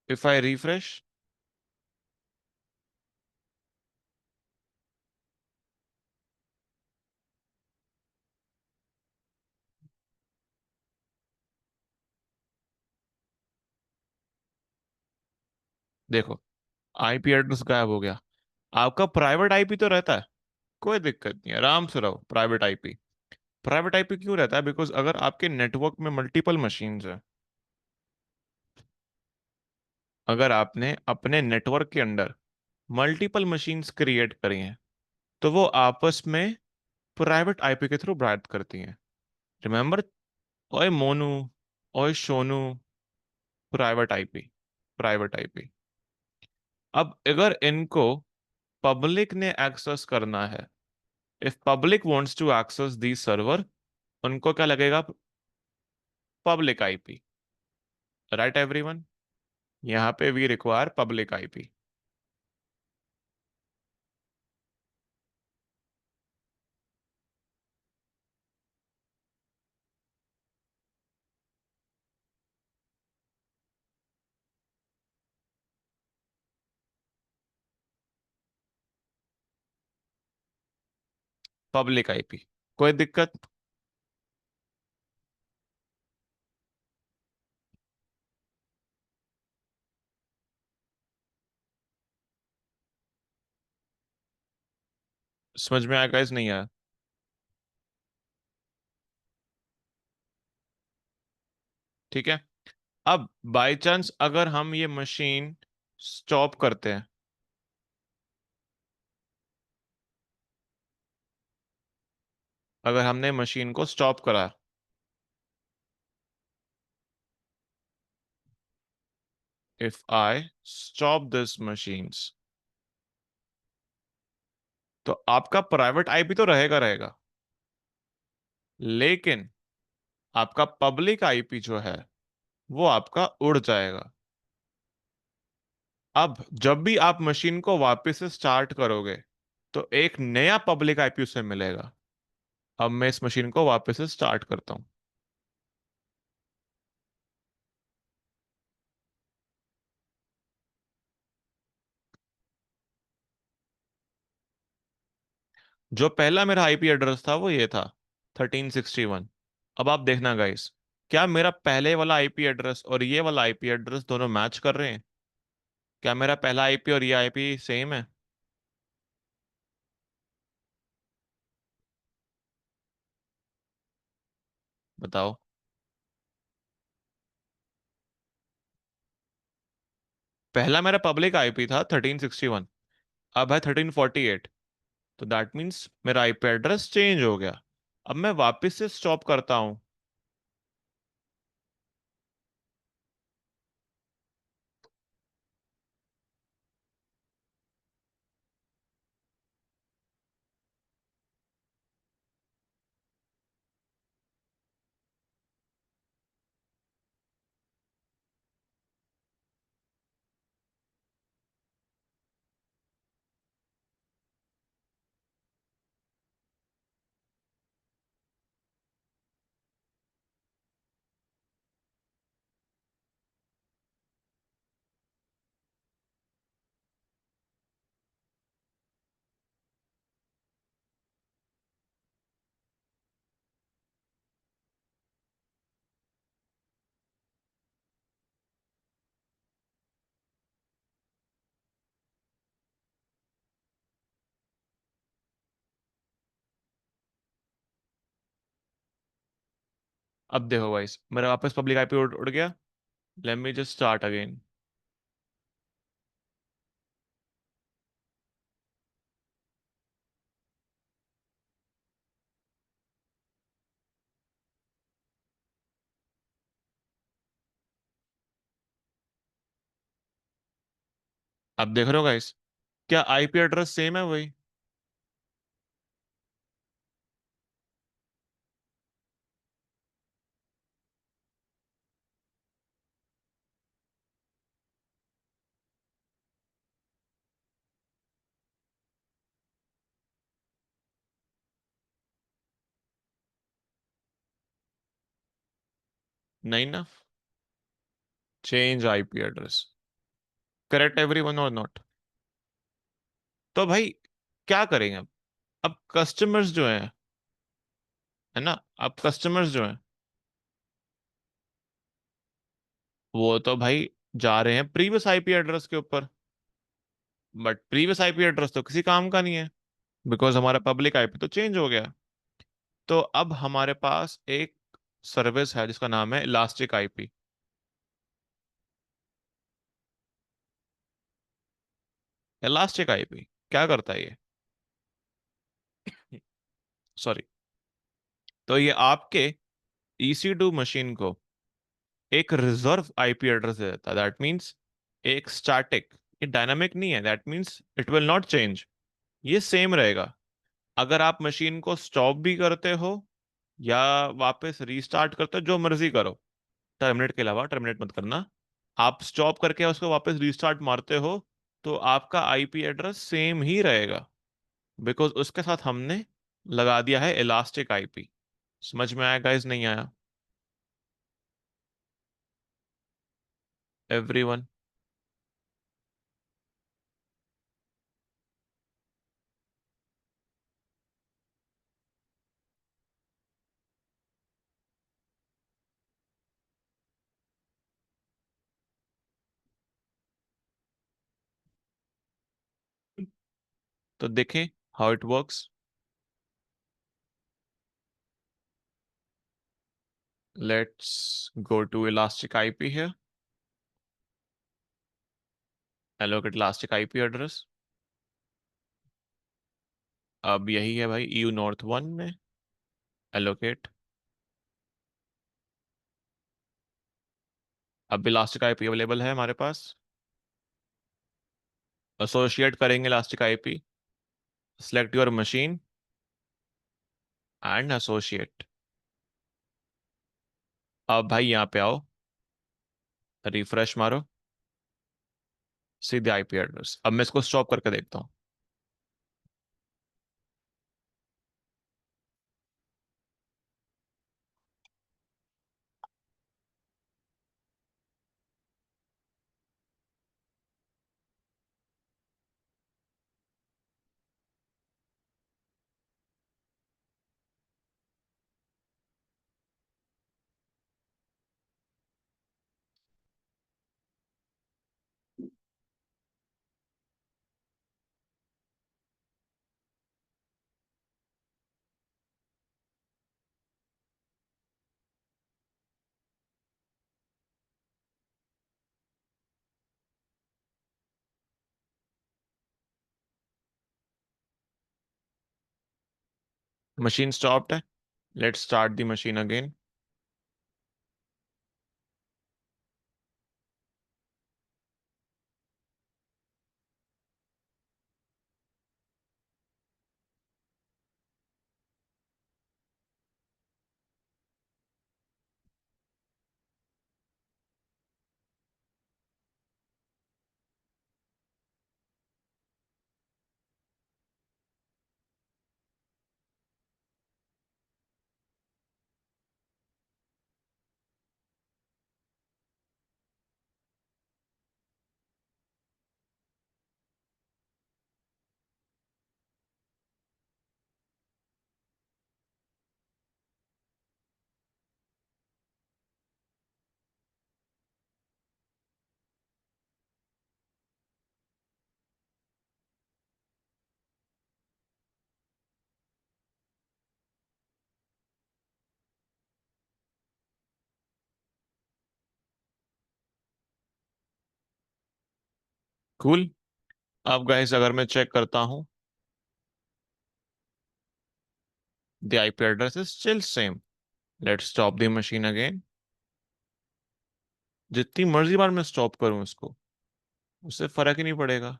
इफ आई रिफ्रेश, देखो आईपी एड्रेस गायब हो गया। आपका प्राइवेट आईपी तो रहता है, कोई दिक्कत नहीं, आराम से रहो प्राइवेट आईपी। प्राइवेट आईपी क्यों रहता है? बिकॉज अगर आपके नेटवर्क में मल्टीपल मशीन्स है, अगर आपने अपने नेटवर्क के अंदर मल्टीपल मशीन्स क्रिएट करी हैं, तो वो आपस में प्राइवेट आईपी के थ्रू बात करती हैं। रिमेंबर, ओए मोनू, ओए Sonu, private IP, private IP. अब अगर इनको पब्लिक ने एक्सेस करना है, if public wants to access the server, उनको क्या लगेगा? Public IP. राइट एवरीवन, यहाँ पे we require public IP. Public IP, कोई दिक्कत? समझ में आया गाइस, नहीं आया? ठीक है। अब बाय चांस अगर हम ये मशीन स्टॉप करते हैं, अगर हमने मशीन को स्टॉप करा, if I stop this machines, तो आपका प्राइवेट आईपी तो रहेगा रहेगा, लेकिन आपका पब्लिक आईपी जो है वो आपका उड़ जाएगा। अब जब भी आप मशीन को वापस से स्टार्ट करोगे, तो एक नया पब्लिक आईपी उसे मिलेगा। अब मैं इस मशीन को वापस से स्टार्ट करता हूं। जो पहला मेरा आईपी एड्रेस था वो ये था, 1361। अब आप देखना गाइस, क्या मेरा पहले वाला आईपी एड्रेस और ये वाला आईपी एड्रेस दोनों मैच कर रहे हैं? क्या मेरा पहला आईपी और ये आईपी सेम है? बताओ। पहला मेरा पब्लिक आईपी था 1361, अब है 1348, तो दैट मीन्स मेरा आईपी एड्रेस चेंज हो गया। अब मैं वापस से स्टॉप करता हूं। अब देखो गाइस, मेरा वापस पब्लिक आईपी उड़ गया। Late me just start again. अब देख रहे हो गाइस, क्या आईपी एड्रेस सेम है वही? नहीं ना, change IP address. Correct everyone और नॉट? तो भाई क्या करेंगे अब कस्टमर्स जो हैं, है ना, अब कस्टमर्स जो हैं वो तो भाई जा रहे हैं प्रीवियस आईपी एड्रेस के ऊपर। बट प्रीवियस आईपी एड्रेस तो किसी काम का नहीं है, बिकॉज हमारा पब्लिक आईपी तो चेंज हो गया। तो अब हमारे पास एक सर्विस है जिसका नाम है इलास्टिक आईपी। इलास्टिक आईपी क्या करता है ये? सॉरी। तो ये आपके EC2 मशीन को एक रिजर्व आईपी एड्रेस दे देता है। दैट मीन्स एक स्टैटिक, ये डायनामिक नहीं है। That means it will not change, ये सेम रहेगा। अगर आप मशीन को स्टॉप भी करते हो या वापस रीस्टार्ट करते हो, जो मर्जी करो, टर्मिनेट के अलावा, टर्मिनेट मत करना, आप स्टॉप करके उसको वापस रीस्टार्ट मारते हो तो आपका आईपी एड्रेस सेम ही रहेगा, बिकॉज उसके साथ हमने लगा दिया है इलास्टिक आईपी। समझ में आया गाइस, नहीं आया? एवरीवन? तो देखें how it works. Let's go to elastic IP here, allocate elastic IP address. अब यही है भाई EU North 1 में एलोकेट। अब इलास्टिक आईपी अवेलेबल है हमारे पास। एसोसिएट करेंगे elastic IP, select your machine and associate. अब भाई यहाँ पे आओ, रिफ्रेश मारो, सीधे आईपी एड्रेस। अब मैं इसको स्टॉप करके देखता हूँ। मशीन स्टॉप्ड है। Let's start the machine again. Cool. अब गाइस अगर मैं चेक करता हूँ, the IP address is still same. Let's stop the machine again. जितनी मर्जी बार मैं स्टॉप करूँ इसको, उससे फर्क ही नहीं पड़ेगा।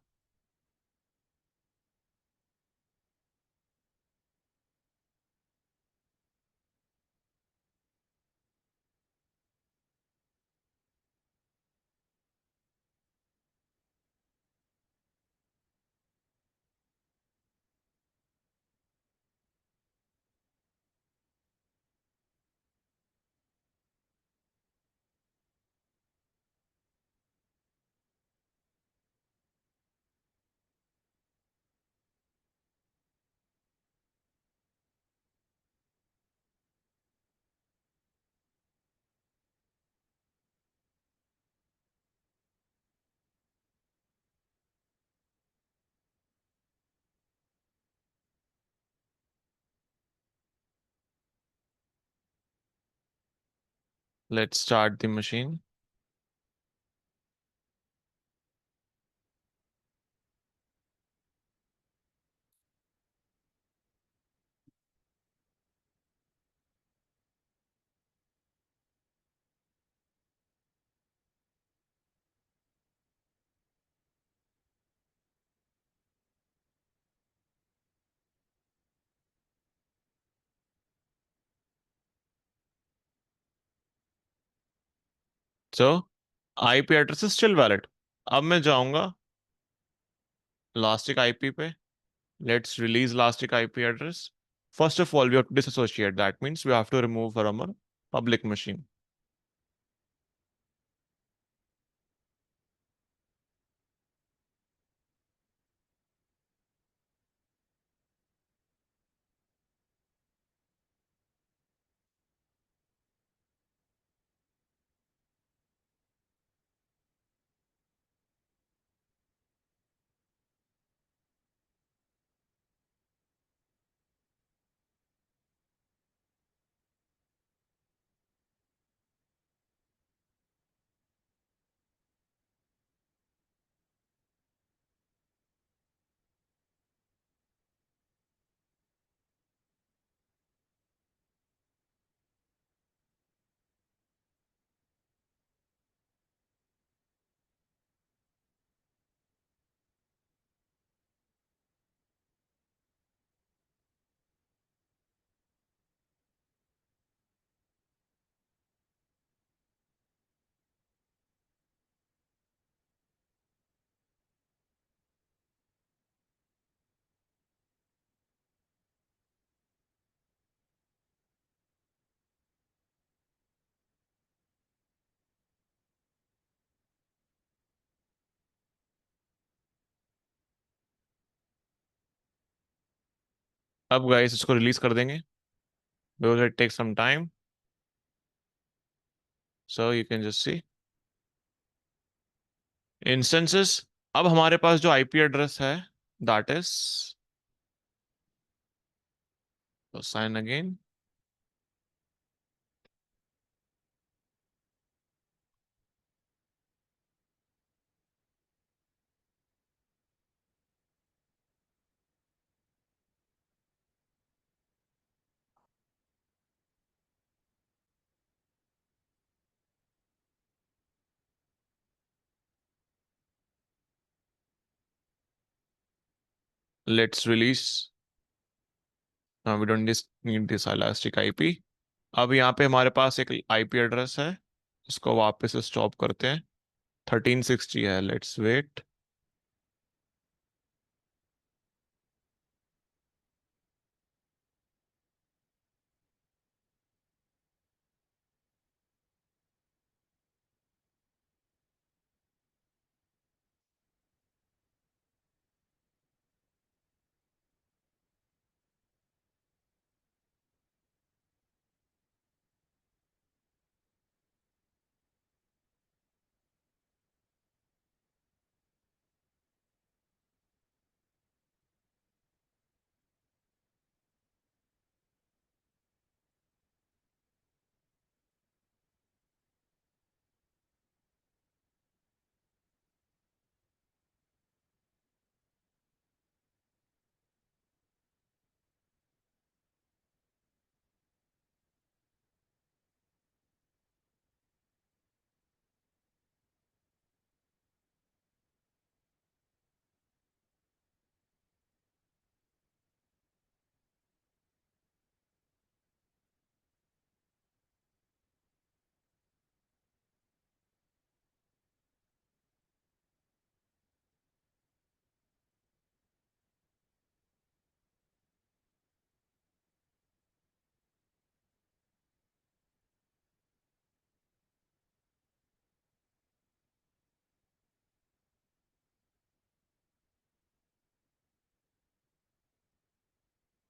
Let's start the machine. So IP address is still valid. अब मैं जाऊंगा लास्टिक आईपी पे। Let's release elastic IP address. First of all we have to disassociate, that means we have to remove from our public machine। अब गाइस इसको रिलीज कर देंगे because it takes some time, so you can just see instances। अब हमारे पास जो आईपी एड्रेस है that is, sign again. Let's release. We don't need this elastic IP. अब यहाँ पे हमारे पास एक आईपी एड्रेस है, इसको वापस से स्टॉप करते हैं। 1360 है, let's wait.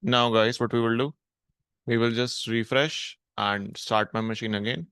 Now guys, what we will do, we will just refresh and start my machine again।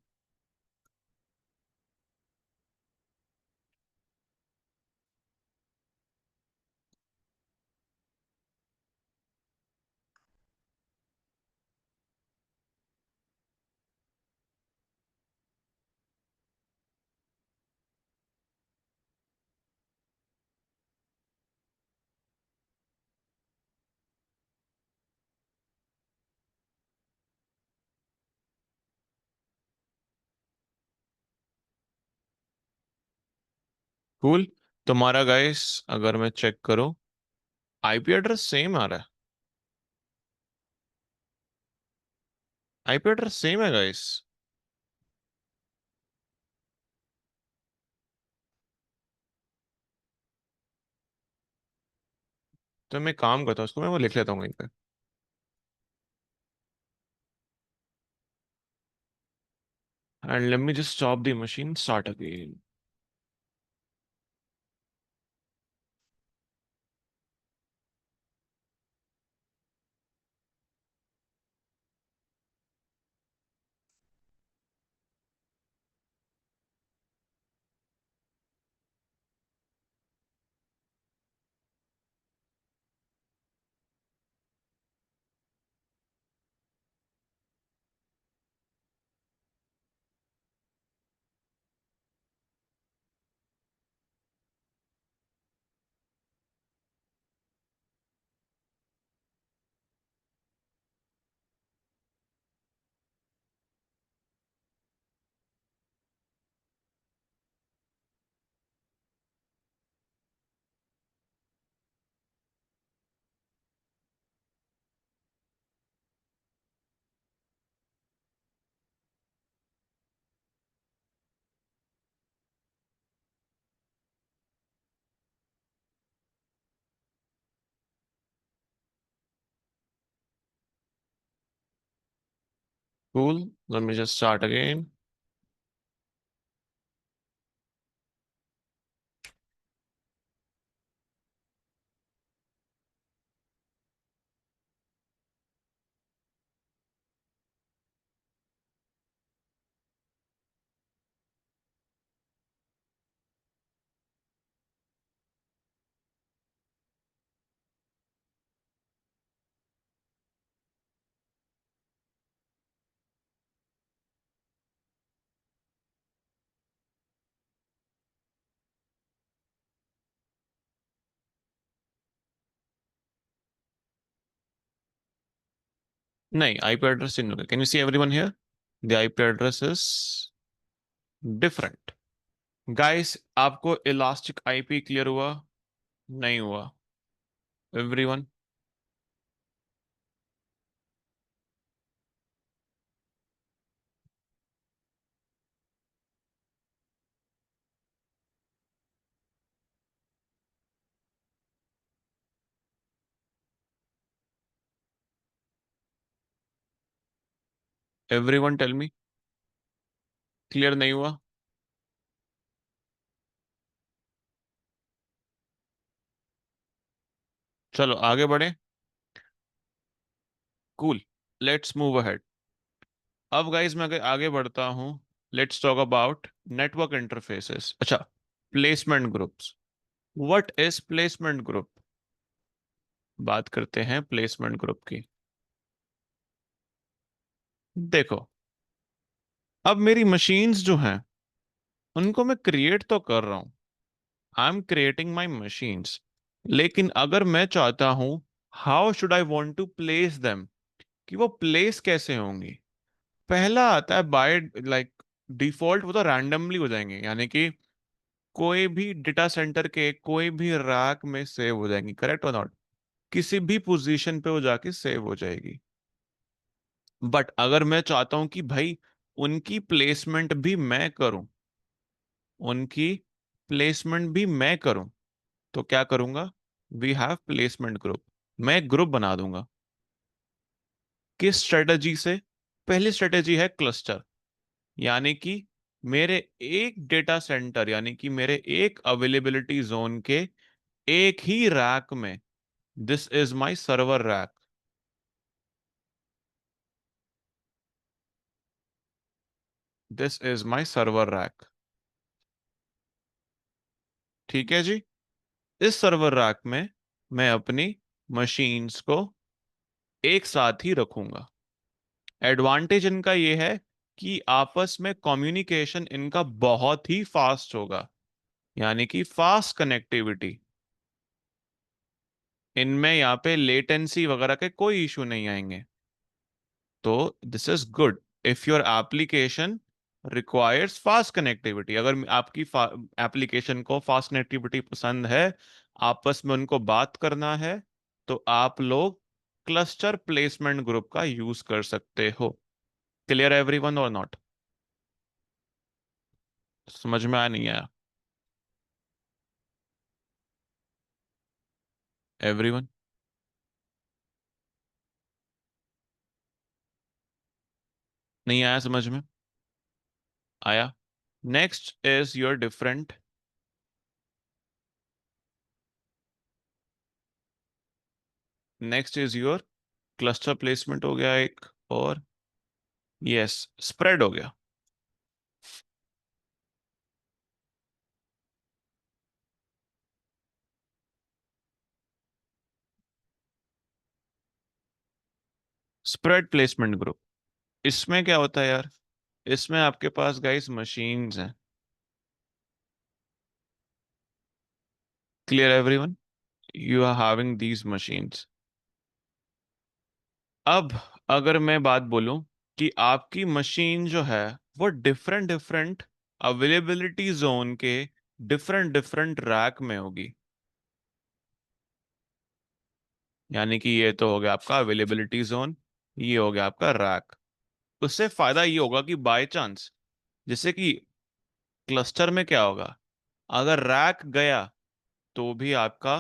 Cool. तुम्हारा गाइस अगर मैं चेक करूं, आईपी एड्रेस सेम आ रहा है। आईपी एड्रेस सेम है गाइस। तो मैं काम करता हूँ, उसको मैं वो लिख लेता हूँ कहीं पे। And let me just stop the machine, start again. Cool, let me just start again. नहीं, आईपी एड्रेस चेंज हो गया। Can you see everyone here? The IP address is different. Guys आपको इलास्टिक आईपी क्लियर हुआ? नहीं हुआ? Everyone? Everyone tell me, clear नहीं हुआ? चलो आगे बढ़े। Cool, let's move ahead. अब गाइस मैं आगे आगे बढ़ता हूँ। Let's talk about network interfaces. अच्छा, placement groups. What is placement group? बात करते हैं प्लेसमेंट ग्रुप की। देखो, अब मेरी मशीन्स जो हैं उनको मैं क्रिएट तो कर रहा हूँ, I am creating my machines. लेकिन अगर मैं चाहता हूँ, how should I want to place them, कि वो प्लेस कैसे होंगी? पहला आता है बाय लाइक डिफॉल्ट, वो तो रैंडमली हो जाएंगे, यानी कि कोई भी डेटा सेंटर के कोई भी रैक में सेव हो जाएंगी। करेक्ट और नॉट? किसी भी पोजीशन पे वो जाके सेव हो जाएगी। बट अगर मैं चाहता हूं कि भाई उनकी प्लेसमेंट भी मैं करूं, उनकी प्लेसमेंट भी मैं करूं, तो क्या करूंगा? We have placement group. मैं एक ग्रुप बना दूंगा। किस स्ट्रेटजी से? पहली स्ट्रेटजी है क्लस्टर, यानी कि मेरे एक डेटा सेंटर, यानी कि मेरे एक अवेलेबिलिटी जोन के एक ही रैक में, this is my server rack, this is my server rack. ठीक है जी। इस सर्वर रैक में मैं अपनी मशीन्स को एक साथ ही रखूंगा। एडवांटेज इनका ये है कि आपस में कम्युनिकेशन इनका बहुत ही फास्ट होगा, यानी कि फास्ट कनेक्टिविटी। इनमें यहाँ पे लेटेंसी वगैरह के कोई इशू नहीं आएंगे। तो this is good if your application requires fast connectivity. अगर आपकी एप्लीकेशन को फास्ट कनेक्टिविटी पसंद है, आपस में उनको बात करना है, तो आप लोग क्लस्टर प्लेसमेंट ग्रुप का यूज कर सकते हो। क्लियर एवरीवन और नॉट? समझ में आया नहीं आया? एवरीवन? नहीं आया समझ में? आया? Next is your different. Next is your cluster placement हो गया एक, और यस, स्प्रेड हो गया। स्प्रेड प्लेसमेंट ग्रुप, इसमें क्या होता है यार? इसमें आपके पास गाइस मशीन्स हैं। Clear everyone? You are having these machines. अब अगर मैं बात बोलूं कि आपकी मशीन जो है वो डिफरेंट डिफरेंट अवेलेबिलिटी जोन के डिफरेंट डिफरेंट रैक में होगी, यानी कि ये तो हो गया आपका अवेलेबिलिटी जोन, ये हो गया आपका रैक। उससे फायदा ये होगा कि बाय चांस, जैसे कि क्लस्टर में क्या होगा, अगर रैक गया तो भी आपका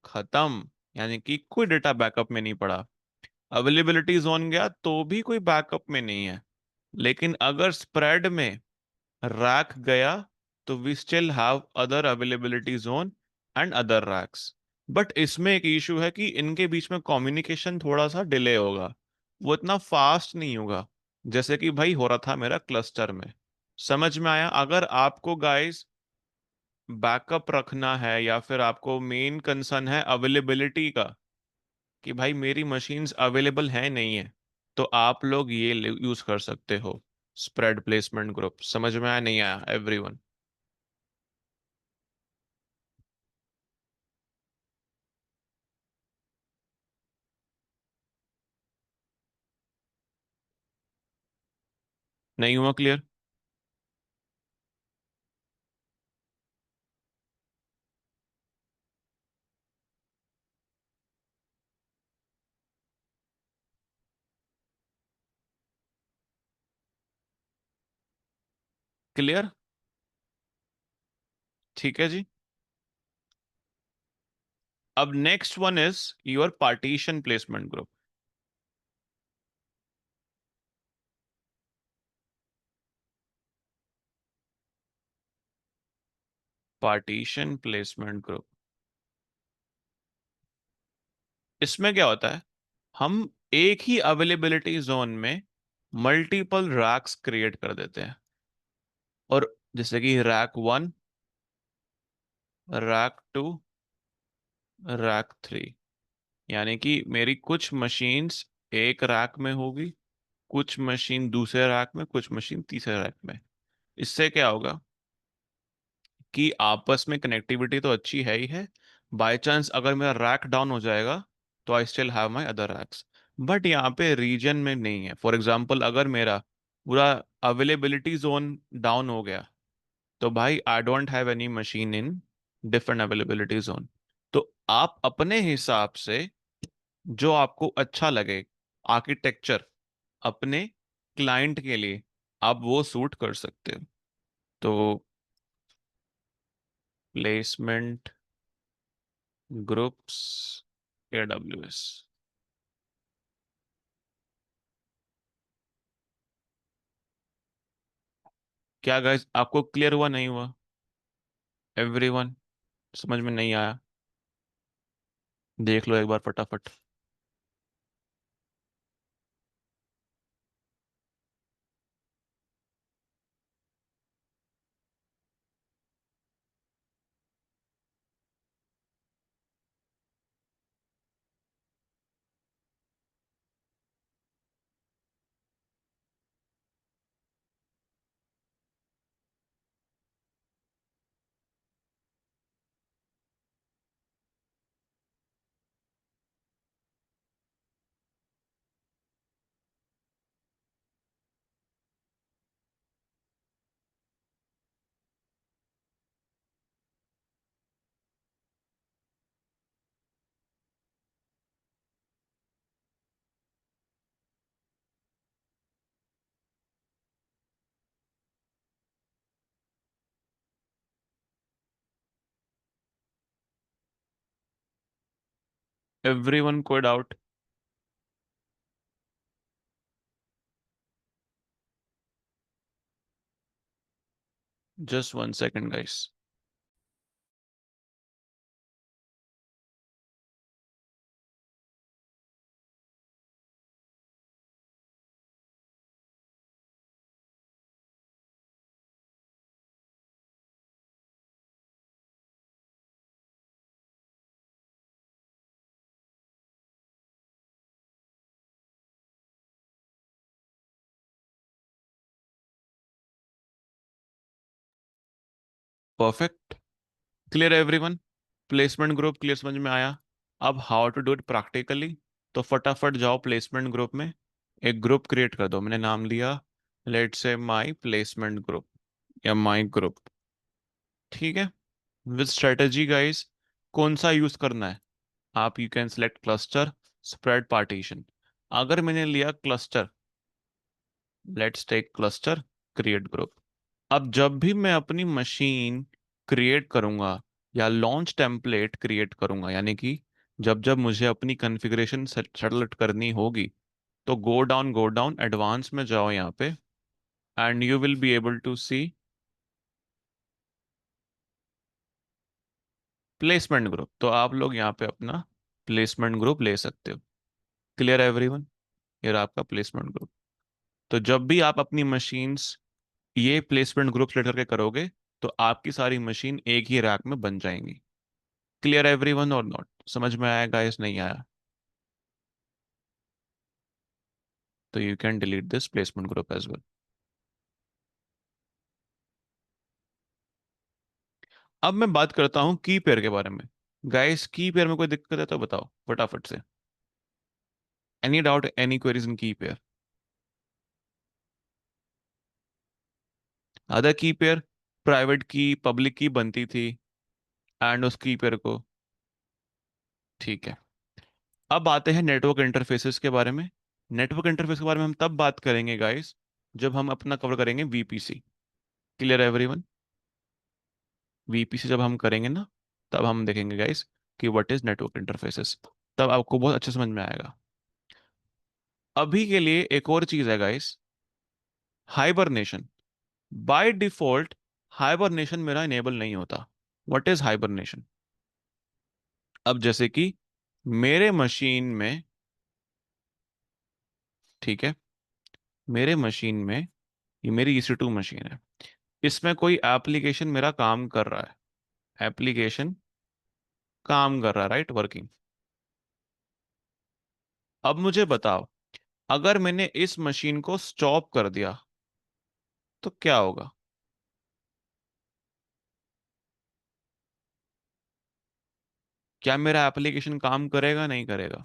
खत्म, यानी कि कोई डेटा बैकअप में नहीं पड़ा। अवेलेबिलिटी जोन गया तो भी कोई बैकअप में नहीं है। लेकिन अगर स्प्रेड में रैक गया तो we still have other availability zone and other racks. But इसमें एक इशू है कि इनके बीच में कम्युनिकेशन थोड़ा सा डिले होगा, वो इतना फास्ट नहीं होगा जैसे कि भाई हो रहा था मेरा क्लस्टर में। समझ में आया? अगर आपको गाइस बैकअप रखना है या फिर आपको मेन कंसर्न है अवेलेबिलिटी का, कि भाई मेरी मशीन्स अवेलेबल है नहीं है, तो आप लोग ये यूज कर सकते हो, स्प्रेड प्लेसमेंट ग्रुप। समझ में आया नहीं आया एवरीवन? नहीं हुआ क्लियर? क्लियर? ठीक है जी। अब next one is your partition placement group. Partition placement group, इसमें क्या होता है, हम एक ही अवेलेबिलिटी जोन में मल्टीपल रैक्स क्रिएट कर देते हैं। और जैसे कि रैक 1, रैक 2, रैक 3, यानी कि मेरी कुछ मशीन्स एक रैक में होगी, कुछ मशीन दूसरे रैक में, कुछ मशीन तीसरे रैक में। इससे क्या होगा कि आपस में कनेक्टिविटी तो अच्छी है ही है। बाय चांस अगर मेरा रैक डाउन हो जाएगा तो I still have my other racks. But यहाँ पे रीजन में नहीं है। फॉर एग्जांपल अगर मेरा पूरा अवेलेबिलिटी जोन डाउन हो गया, तो भाई I don't have any machine in different availability zone. तो आप अपने हिसाब से जो आपको अच्छा लगे आर्किटेक्चर अपने क्लाइंट के लिए, आप वो सूट कर सकते हो। तो प्लेसमेंट ग्रुप्स, AWS। क्या गाइस आपको क्लियर हुआ नहीं हुआ? एवरीवन? समझ में नहीं आया? देख लो एक बार फटाफट। एवरीवन कोई doubt? Just 1 second guys. Perfect. Clear everyone? Placement group clear, समझ में आया? अब how to do it practically. तो फटाफट जाओ प्लेसमेंट ग्रुप में, एक ग्रुप क्रिएट कर दो। मैंने नाम लिया let's say my placement group या माई ग्रुप। ठीक है। विद स्ट्रेटजी गाइस, कौन सा यूज करना है? आप you can select cluster, spread, partition. अगर मैंने लिया cluster, let's take cluster, create group. अब जब भी मैं अपनी मशीन क्रिएट करूंगा या लॉन्च टेम्पलेट क्रिएट करूंगा, यानी कि जब जब मुझे अपनी कॉन्फ़िगरेशन सेटल करनी होगी, तो गो डाउन एडवांस में जाओ यहाँ पे, and you will be able to see placement group. तो आप लोग यहाँ पे अपना प्लेसमेंट ग्रुप ले सकते हो। Clear everyone? ये रहा आपका प्लेसमेंट ग्रुप। तो जब भी आप अपनी मशीन्स ये प्लेसमेंट ग्रुप सेलेक्ट करके करोगे, तो आपकी सारी मशीन एक ही रैक में बन जाएंगी। क्लियर एवरीवन और नॉट? समझ में आया गाइस? नहीं आया तो you can delete this placement group as well. अब मैं बात करता हूँ की पेयर के बारे में। गाइस की पेयर में कोई दिक्कत है तो बताओ फटाफट से। एनी डाउट, एनी क्वेरीज इन की पेयर? अदर की पेयर, प्राइवेट की पब्लिक की बनती थी, एंड उस की पेयर को, ठीक है। अब आते हैं नेटवर्क इंटरफेसेस के बारे में। नेटवर्क इंटरफेस के बारे में हम तब बात करेंगे गाइस, जब हम अपना कवर करेंगे वीपीसी। Clear everyone? वीपीसी जब हम करेंगे ना, तब हम देखेंगे गाइस कि व्हाट इज नेटवर्क इंटरफेसेस। तब आपको बहुत अच्छे समझ में आएगा। अभी के लिए एक और चीज है guys, hibernation. By default hibernation मेरा इनेबल नहीं होता। What is hibernation? अब जैसे कि मेरे मशीन में, ठीक है, मेरे मशीन में, ये मेरी EC2 मशीन है, इसमें कोई एप्लीकेशन मेरा काम कर रहा है, एप्लीकेशन काम कर रहा है, राइट, वर्किंग। अब मुझे बताओ, अगर मैंने इस मशीन को स्टॉप कर दिया तो क्या होगा? क्या मेरा एप्लीकेशन काम करेगा, नहीं करेगा?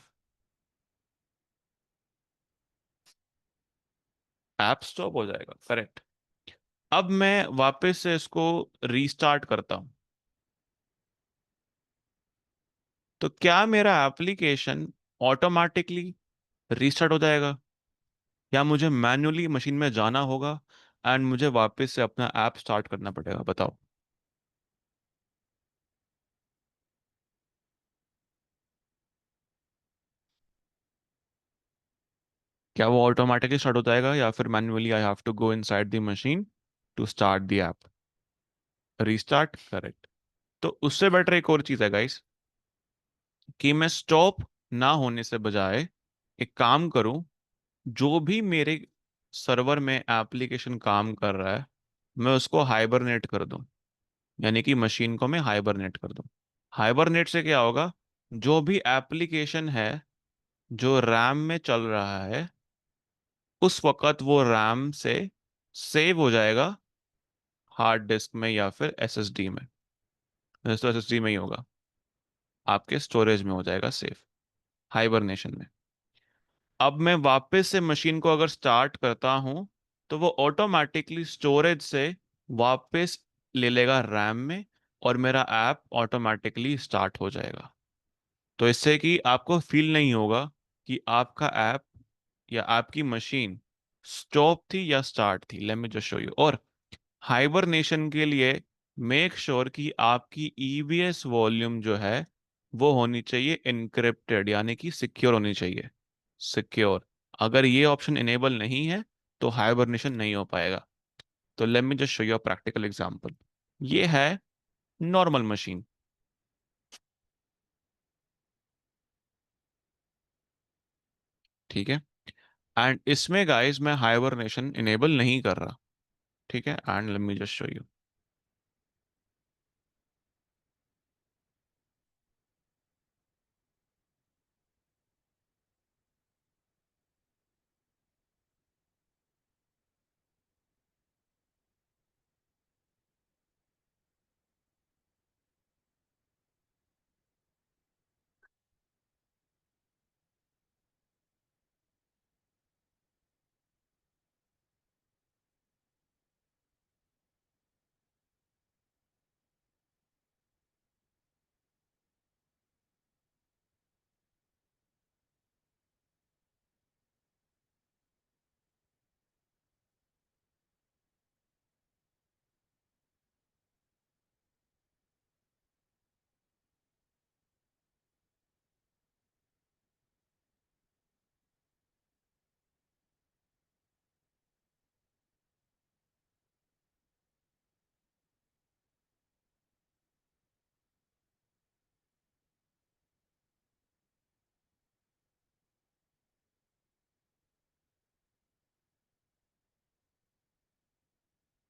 ऐप स्टॉप हो जाएगा, करेक्ट। अब मैं वापस से इसको रीस्टार्ट करता हूं, तो क्या मेरा एप्लीकेशन ऑटोमेटिकली रीस्टार्ट हो जाएगा, या मुझे मैन्युअली मशीन में जाना होगा एंड मुझे वापस से अपना ऐप स्टार्ट करना पड़ेगा? बताओ। क्या वो ऑटोमेटिकली स्टार्ट हो जाएगा, या फिर manually I have to go inside the machine to start the app? Restart, correct. तो उससे बेटर एक और चीज है गाइस, कि मैं स्टॉप ना होने से बजाय एक काम करूं, जो भी मेरे सर्वर में एप्लीकेशन काम कर रहा है, मैं उसको हाइबरनेट कर दूं, यानी कि मशीन को मैं हाइबरनेट कर दूं। हाइबरनेट से क्या होगा? जो भी एप्लीकेशन है जो रैम में चल रहा है, उस वक्त वो रैम से सेव हो जाएगा हार्ड डिस्क में या फिर SSD में। वैसे तो SSD में ही होगा, आपके स्टोरेज में हो जाएगा सेव, हाइबरनेशन में। अब मैं वापस से मशीन को अगर स्टार्ट करता हूं, तो वो ऑटोमेटिकली स्टोरेज से वापस ले लेगा रैम में, और मेरा ऐप ऑटोमेटिकली स्टार्ट हो जाएगा। तो इससे कि आपको फील नहीं होगा कि आपका ऐप या आपकी मशीन स्टॉप थी या स्टार्ट थी। Late me just show you. और हाइबरनेशन के लिए मेक श्योर कि आपकी EBS वॉल्यूम जो है वो होनी चाहिए इनक्रिप्टेड, यानी कि सिक्योर होनी चाहिए। सिक्योर। अगर ये ऑप्शन इनेबल नहीं है तो हाइबरनेशन नहीं हो पाएगा। तो late me just show you a practical example. ये है नॉर्मल मशीन। ठीक है। एंड इसमें गाइस मैं हाइबरनेशन इनेबल नहीं कर रहा। ठीक है, and let me just show you.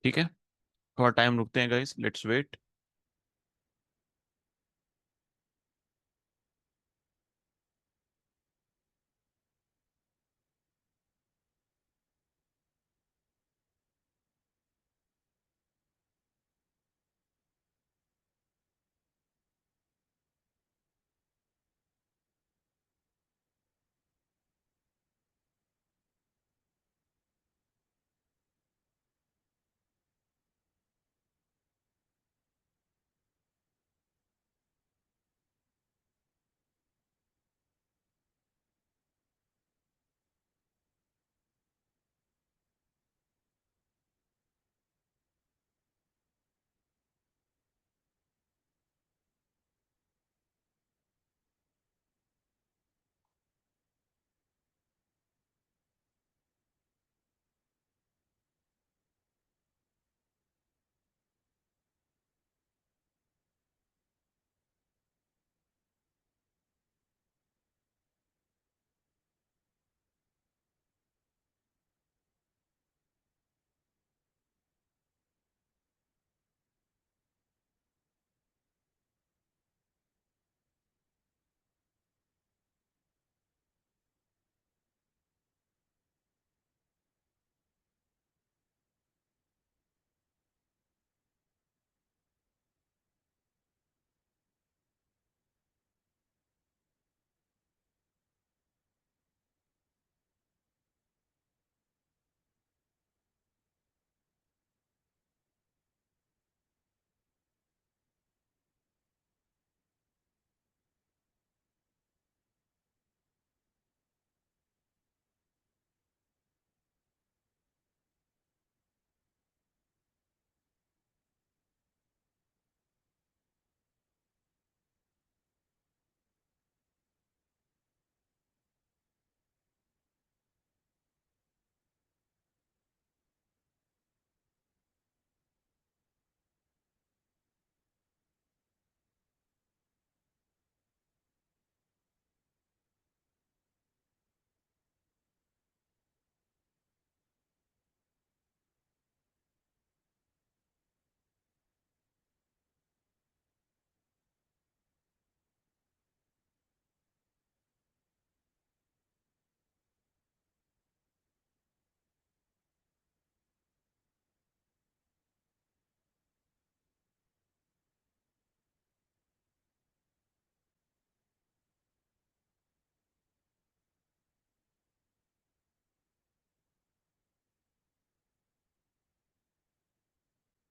ठीक है, थोड़ा टाइम रुकते हैं गाइस, लेट्स वेट।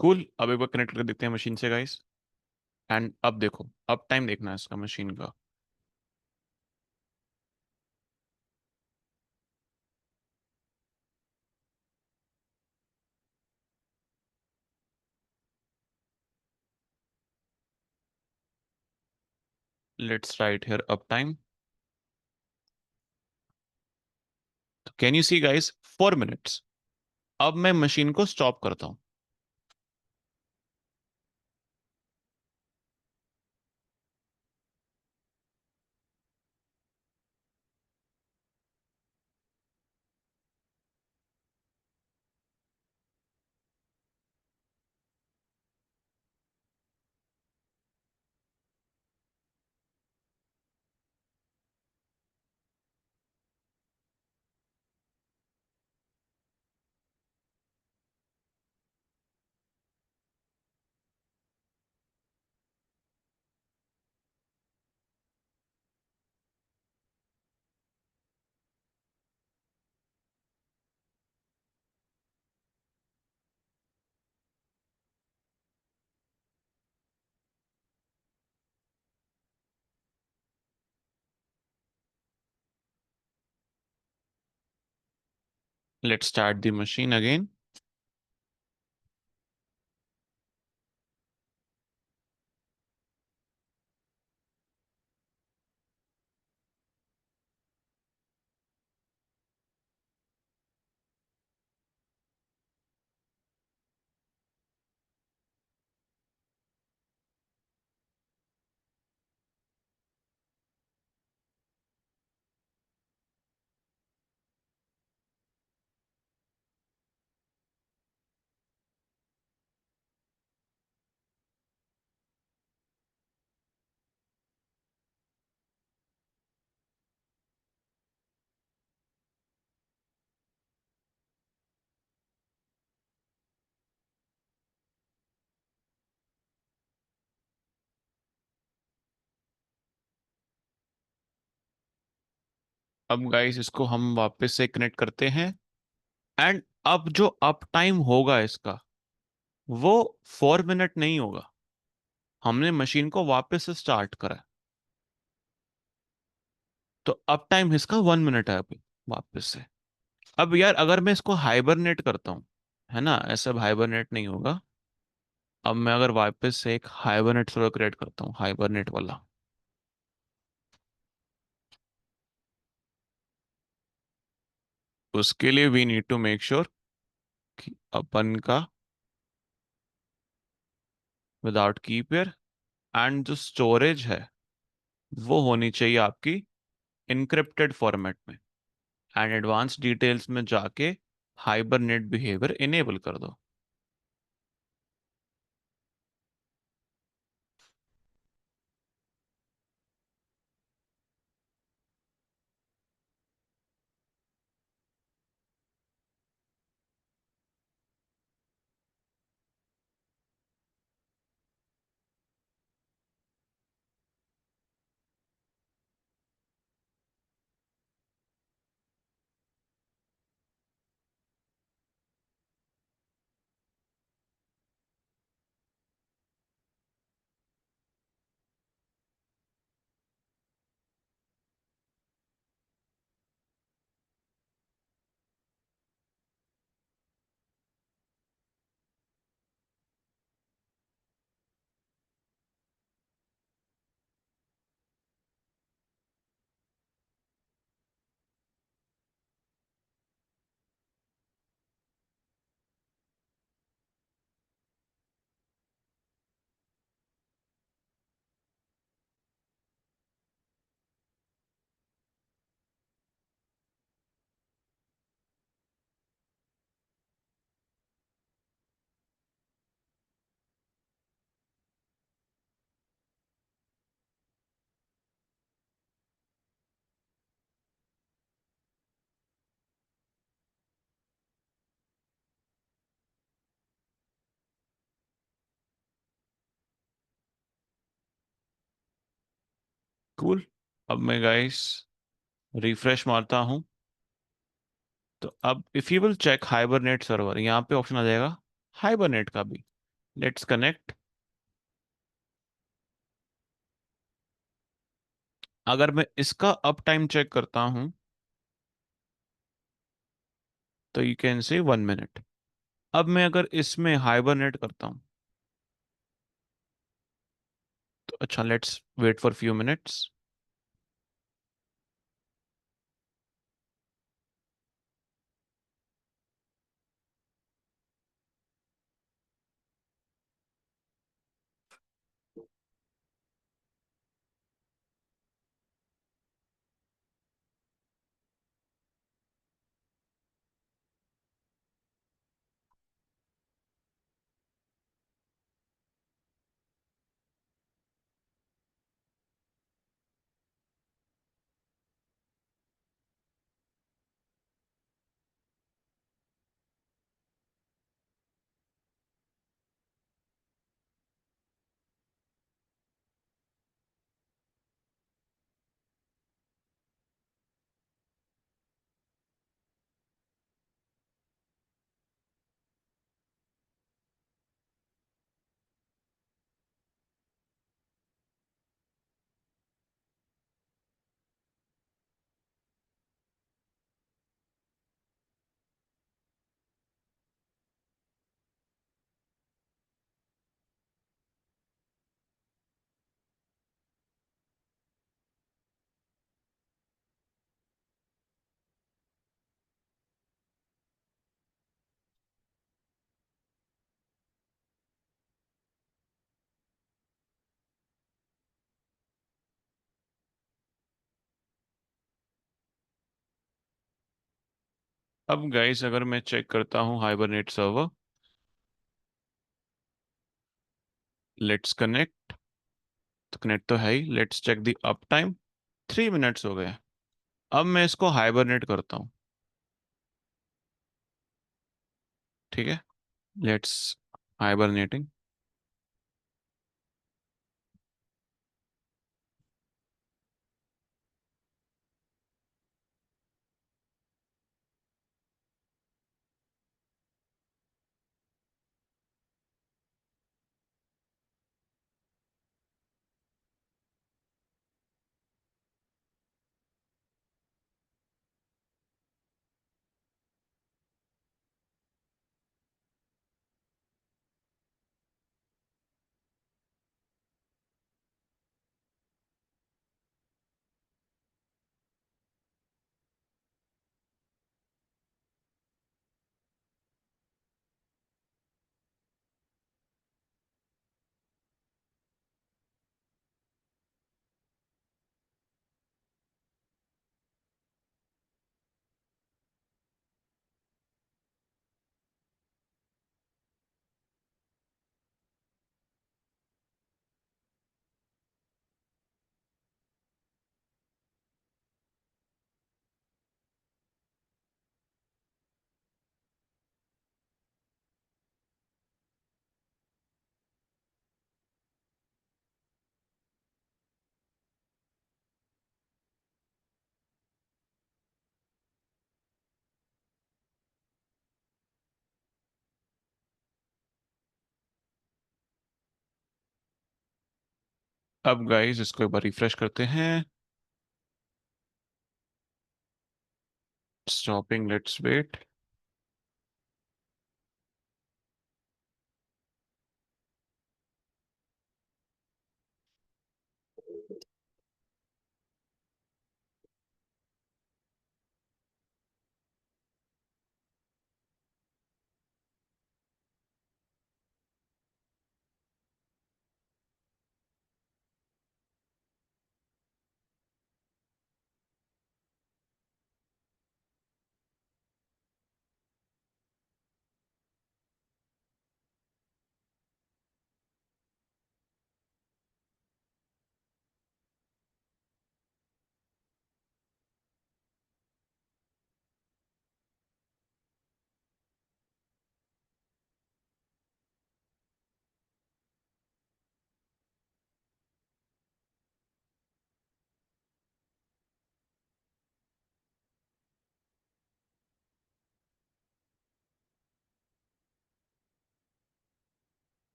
कूल, अब एक बार कनेक्ट करके देखते हैं मशीन से गाइस। एंड अब देखो, अब टाइम देखना है इसका मशीन का। Let's write here up time. Can you see guys, 4 minutes. अब मैं मशीन को स्टॉप करता हूं। Let's start the machine again. अब गाइस इसको हम वापस से कनेक्ट करते हैं। एंड अब जो अप टाइम होगा इसका, वो 4 मिनट नहीं होगा। हमने मशीन को वापस से स्टार्ट करा है, तो अप टाइम इसका 1 मिनट है अभी वापस से। अब यार अगर मैं इसको हाइबरनेट करता हूँ, है ना, ऐसा हाइबरनेट नहीं होगा। अब मैं अगर वापस से एक हाइबरनेट सर्वर क्रिएट करता हूँ, हाइबरनेट वाला, उसके लिए we need to make sure कि अपन का विदाउट की पेयर एंड जो स्टोरेज है वो होनी चाहिए आपकी इनक्रिप्टेड फॉर्मेट में। एंड एडवांस डिटेल्स में जाके हाइबरनेट बिहेवियर इनेबल कर दो। कूल। अब मैं गाइस रिफ्रेश मारता हूं, तो अब if you will check hibernate server, यहाँ पे ऑप्शन आ जाएगा हाइबरनेट का भी। Let's connect. अगर मैं इसका अप टाइम चेक करता हूं, तो यू कैन से 1 मिनट। अब मैं अगर इसमें हाइबरनेट करता हूं, अच्छा, let's wait for few minutes. अब गाइस अगर मैं चेक करता हूँ हाइबरनेट सर्वर, लेट्स कनेक्ट। तो कनेक्ट तो है ही, let's check the uptime. 3 minutes हो गए। अब मैं इसको हाइबरनेट करता हूँ। ठीक है, लेट्स हाइबरनेटिंग। अब गाइस इसको एक बार रिफ्रेश करते हैं। Stopping, let's wait.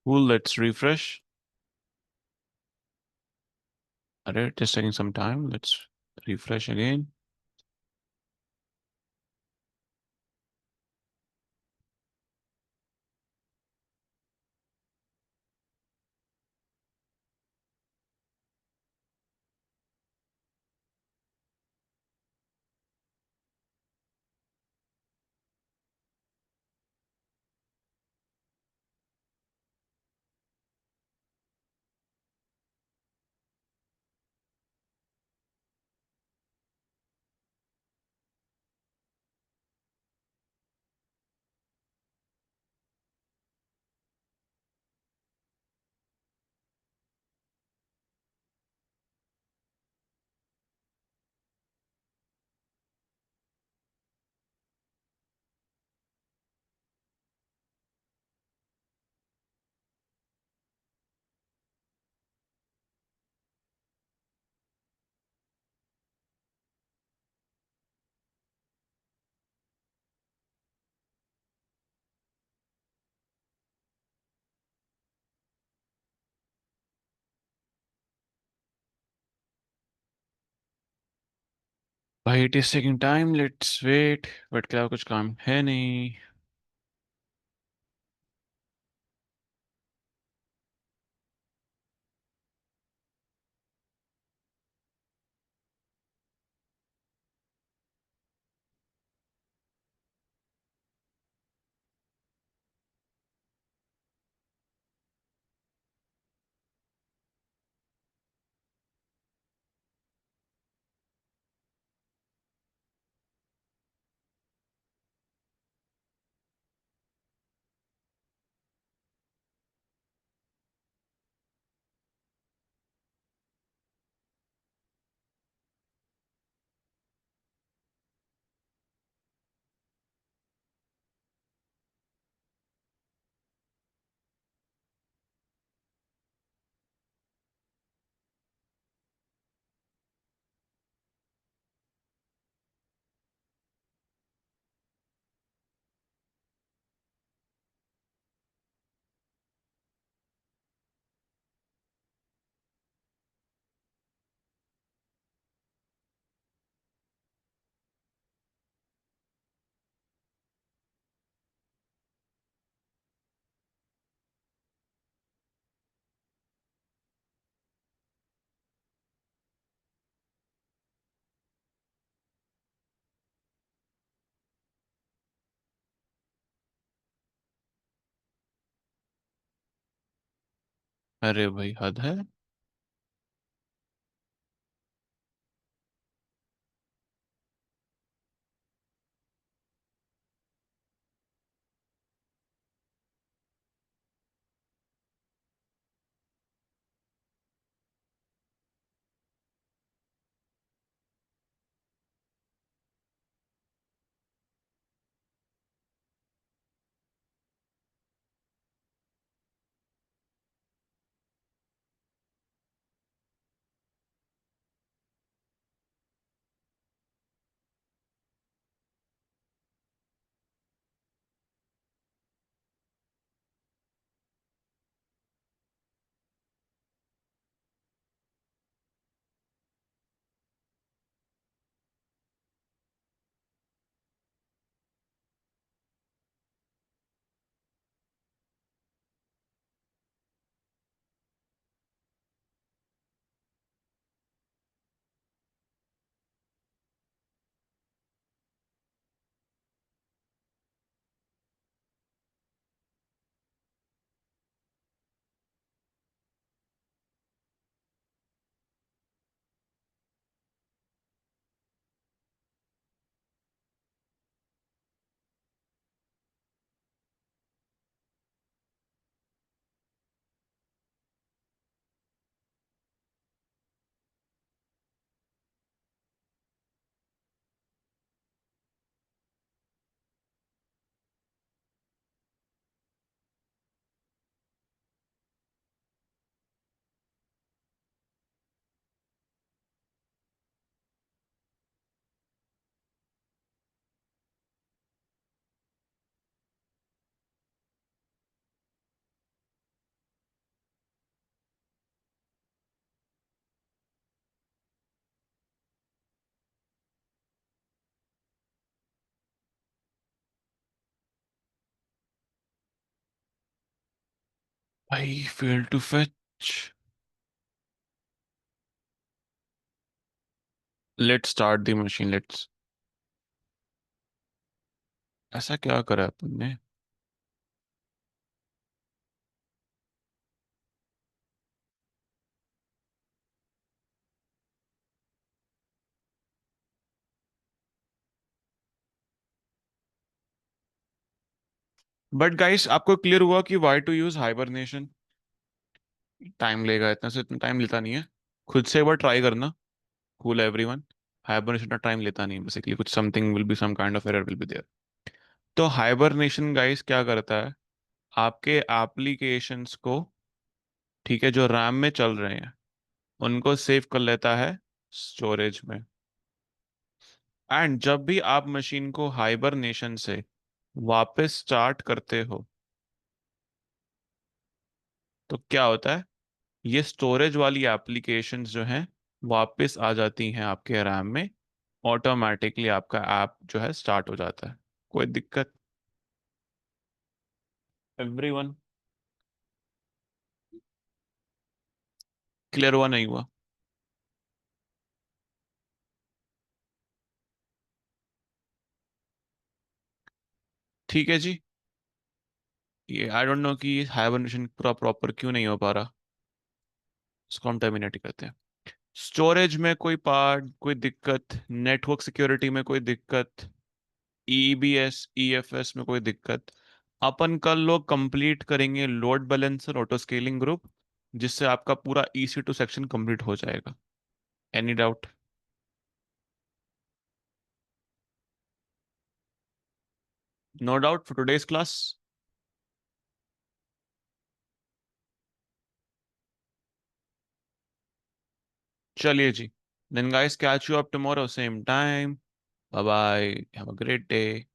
Cool, let's refresh. Alright, just taking some time. Let's refresh again. भाई it is taking time, let's wait. But क्या कुछ काम है नहीं। अरे भाई हद है। भाई fail to fetch. Let's start the machine, let's. ऐसा क्या करा अपन ने? बट गाइस, आपको क्लियर हुआ कि why to use hibernation? Time लेगा, इतना से इतना टाइम लेता नहीं है। खुद से एक बार ट्राई करना। Cool everyone. हाइबरनेशन इतना टाइम लेता नहीं है, बेसिकली कुछ something will be, some kind of error will be there. तो हाइबरनेशन गाइस क्या करता है? आपके एप्लीकेशंस को, ठीक है, जो रैम में चल रहे हैं, उनको सेव कर लेता है स्टोरेज में। एंड जब भी आप मशीन को हाइबरनेशन से वापस स्टार्ट करते हो, तो क्या होता है? ये स्टोरेज वाली एप्लीकेशंस जो हैं वापस आ जाती हैं आपके रैम में। ऑटोमेटिकली आपका ऐप जो है स्टार्ट हो जाता है। कोई दिक्कत? एवरीवन क्लियर हुआ, नहीं हुआ? ठीक है जी। ये आई डोंट नो कि हाइबरनेशन पूरा प्रॉपर क्यों नहीं हो पा रहा। इसको हम टर्मिनेट करते हैं। स्टोरेज में कोई पार्ट, कोई दिक्कत? नेटवर्क सिक्योरिटी में कोई दिक्कत? ईबीएस ईएफएस में कोई दिक्कत? अपन कल लोग कंप्लीट करेंगे load balancer auto scaling group, जिससे आपका पूरा EC2 सेक्शन कंप्लीट हो जाएगा। Any doubt? No doubt for today's class. चलिए जी। Then guys, catch you up tomorrow same time. Bye bye, have a great day.